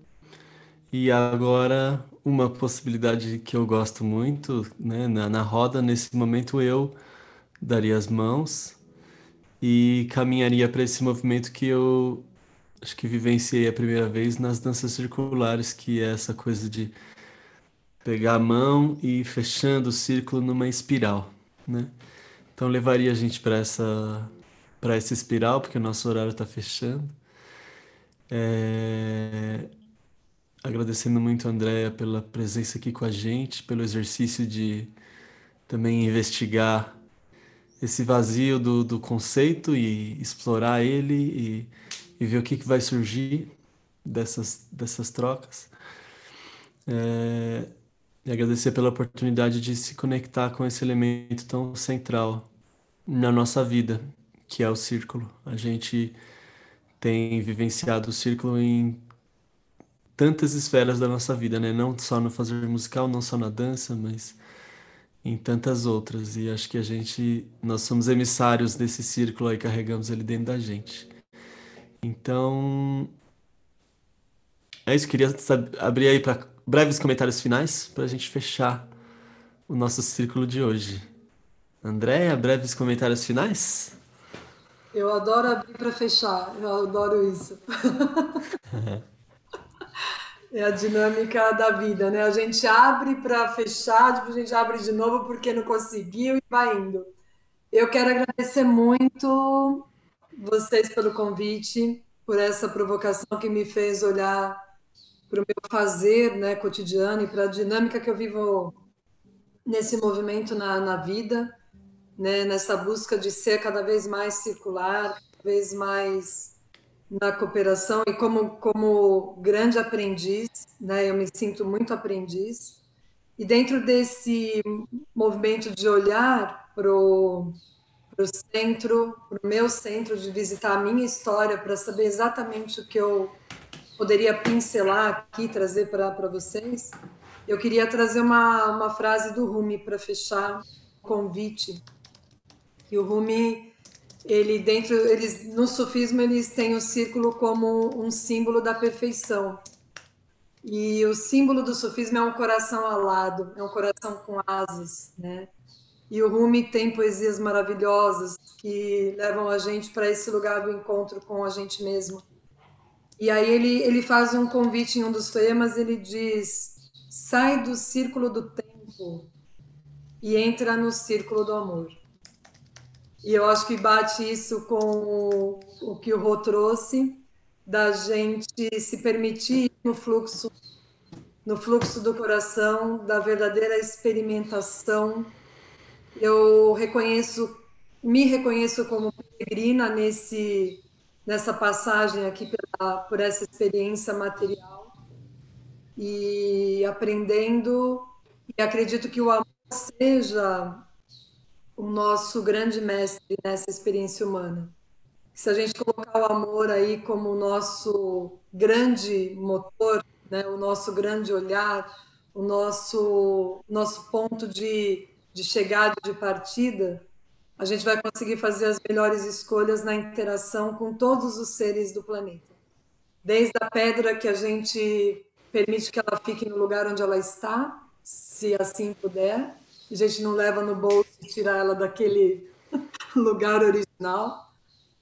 E agora, uma possibilidade que eu gosto muito, né, na roda, nesse momento eu daria as mãos e caminharia para esse movimento que eu acho que vivenciei a primeira vez nas danças circulares, que é essa coisa de pegar a mão e ir fechando o círculo numa espiral, né? Então levaria a gente para essa espiral, porque o nosso horário está fechando. É, Agradecendo muito a Andrea pela presença aqui com a gente, pelo exercício de também investigar esse vazio do conceito e explorar ele e ver o que vai surgir dessas trocas. E agradecer pela oportunidade de se conectar com esse elemento tão central na nossa vida, que é o círculo. A gente tem vivenciado o círculo em tantas esferas da nossa vida, né? Não só no fazer musical, não só na dança, mas em tantas outras. E acho que nós somos emissários desse círculo aí, carregamos ele dentro da gente. Então, é isso. Queria abrir aí para breves comentários finais para a gente fechar o nosso círculo de hoje. Andréia, breves comentários finais? Eu adoro abrir para fechar, eu adoro isso. É a dinâmica da vida, né? A gente abre para fechar, depois a gente abre de novo porque não conseguiu e vai indo. Eu quero agradecer muito vocês pelo convite, por essa provocação que me fez olhar para o meu fazer, né, cotidiano e para a dinâmica que eu vivo nesse movimento na vida, né, nessa busca de ser cada vez mais circular, cada vez mais na cooperação e como grande aprendiz, né, eu me sinto muito aprendiz. E dentro desse movimento de olhar para o centro, para o meu centro, de visitar a minha história, para saber exatamente o que eu poderia pincelar aqui, trazer para vocês, eu queria trazer uma frase do Rumi para fechar o convite. E o Rumi, no sufismo, eles têm o círculo como um símbolo da perfeição. E o símbolo do sufismo é um coração alado, é um coração com asas, né? E o Rumi tem poesias maravilhosas que levam a gente para esse lugar do encontro com a gente mesmo. E aí ele faz um convite em um dos poemas, ele diz: sai do círculo do tempo e entra no círculo do amor. E eu acho que bate isso com o que o Rô trouxe, da gente se permitir no fluxo do coração, da verdadeira experimentação. Eu me reconheço como peregrina nessa passagem aqui por essa experiência material e aprendendo, e acredito que o amor seja o nosso grande mestre nessa experiência humana. Se a gente colocar o amor aí como o nosso grande motor, né, o nosso grande olhar, o nosso ponto de chegada, de partida, a gente vai conseguir fazer as melhores escolhas na interação com todos os seres do planeta. Desde a pedra que a gente permite que ela fique no lugar onde ela está, se assim puder, a gente não leva no bolso e tira ela daquele lugar original,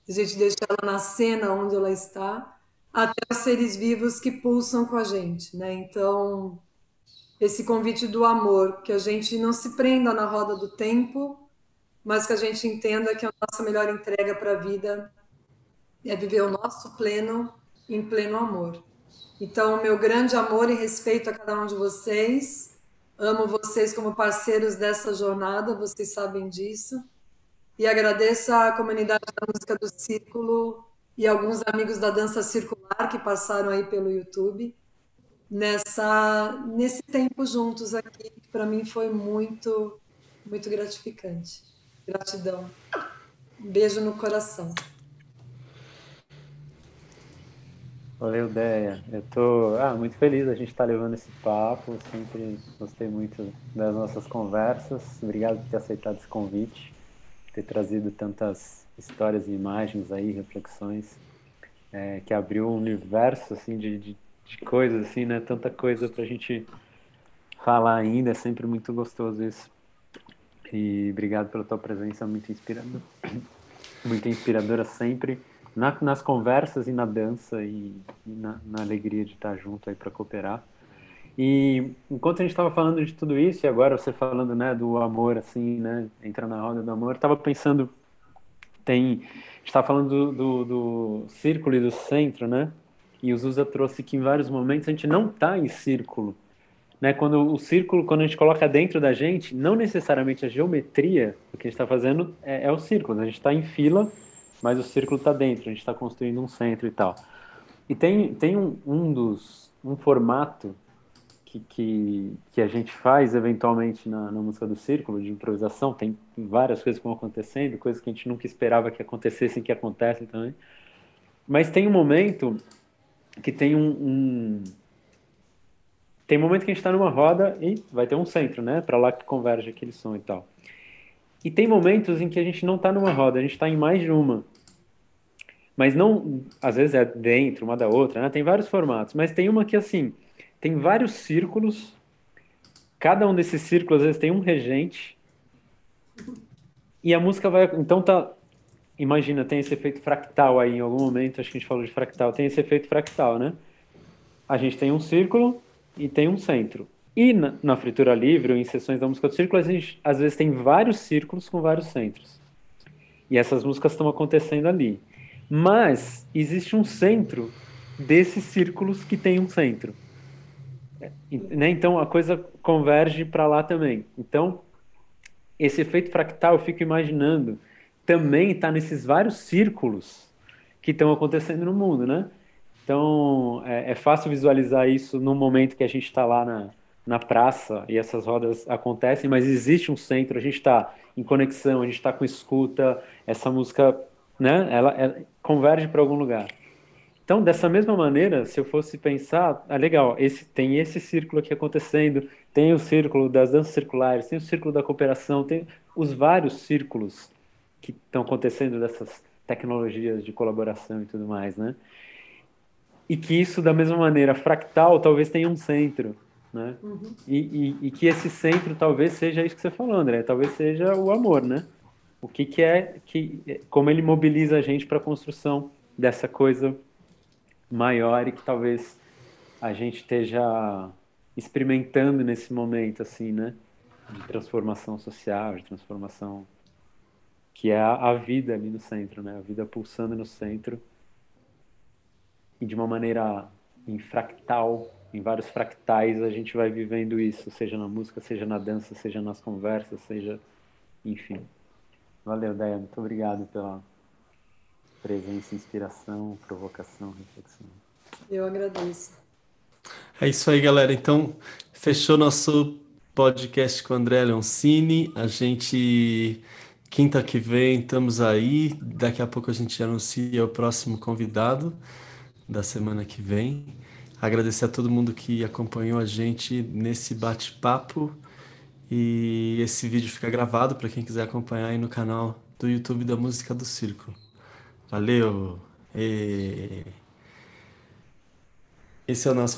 a gente deixa ela na cena onde ela está, até os seres vivos que pulsam com a gente, né? Então, esse convite do amor, que a gente não se prenda na roda do tempo, mas que a gente entenda que a nossa melhor entrega para a vida é viver o nosso pleno em pleno amor. Então, meu grande amor e respeito a cada um de vocês. Amo vocês como parceiros dessa jornada, vocês sabem disso. E agradeço à comunidade da música do Círculo e alguns amigos da dança circular que passaram aí pelo YouTube nesse tempo juntos aqui, que para mim foi muito, muito gratificante. Gratidão. Um beijo no coração. Valeu, Déia. Eu tô muito feliz a gente estar levando esse papo. Sempre gostei muito das nossas conversas. Obrigado por ter aceitado esse convite, ter trazido tantas histórias e imagens aí, reflexões, que abriu um universo assim de coisas assim, né? Tanta coisa pra gente falar ainda. É sempre muito gostoso isso. E obrigado pela tua presença, muito inspiradora sempre nas conversas e na dança e na alegria de estar junto aí para cooperar. E enquanto a gente estava falando de tudo isso, e agora você falando, né, do amor, assim, né, entra na roda do amor, estava pensando, a gente estava falando do círculo e do centro, né, e o Zusa trouxe que em vários momentos a gente não está em círculo, né, quando o círculo, quando a gente coloca dentro da gente, não necessariamente a geometria, o que a gente está fazendo é o círculo, né? A gente está em fila, mas o círculo está dentro, a gente está construindo um centro e tal. E tem um formato que a gente faz eventualmente na música do círculo, de improvisação, tem várias coisas que vão acontecendo, coisas que a gente nunca esperava que acontecessem, que acontecem também. Mas tem um momento que tem um momento que a gente está numa roda e vai ter um centro, né? Para lá que converge aquele som e tal. E tem momentos em que a gente não está numa roda, a gente está em mais de uma. Mas não, às vezes é dentro uma da outra, né? Tem vários formatos, mas tem uma que assim, tem vários círculos, cada um desses círculos às vezes tem um regente, e a música vai, então tá, imagina, tem esse efeito fractal aí em algum momento, acho que a gente falou de fractal, tem esse efeito fractal, né? A gente tem um círculo e tem um centro. E na fritura livre, ou em sessões da música do círculo, a gente às vezes tem vários círculos com vários centros. E essas músicas estão acontecendo ali. Mas existe um centro desses círculos que tem um centro. Né? Então a coisa converge para lá também. Então, esse efeito fractal, eu fico imaginando, também está nesses vários círculos que estão acontecendo no mundo, né? Então, é fácil visualizar isso no momento que a gente está lá na praça e essas rodas acontecem, mas existe um centro, a gente está em conexão, a gente está com escuta, essa música, né? Ela converge para algum lugar. Então, dessa mesma maneira, se eu fosse pensar, legal, tem esse círculo aqui acontecendo, tem o círculo das danças circulares, tem o círculo da cooperação, tem os vários círculos que estão acontecendo dessas tecnologias de colaboração e tudo mais, né? E que isso, da mesma maneira, fractal, talvez tenha um centro, né? E que esse centro talvez seja isso que você falou, André, talvez seja o amor, né? O como ele mobiliza a gente para a construção dessa coisa maior e que talvez a gente esteja experimentando nesse momento, assim, né? De transformação social, de transformação que é a vida ali no centro, né? A vida pulsando no centro e de uma maneira em fractal, em vários fractais, a gente vai vivendo isso, seja na música, seja na dança, seja nas conversas, seja, enfim. Valeu, Déia, muito obrigado pela presença, inspiração, provocação, reflexão. Eu agradeço. É isso aí, galera. Então, fechou nosso podcast com o André Leoncini. A gente, quinta que vem, estamos aí. Daqui a pouco a gente anuncia o próximo convidado da semana que vem. Agradecer a todo mundo que acompanhou a gente nesse bate-papo. E esse vídeo fica gravado para quem quiser acompanhar aí no canal do YouTube da Música do Círculo. Valeu! E... Esse é o nosso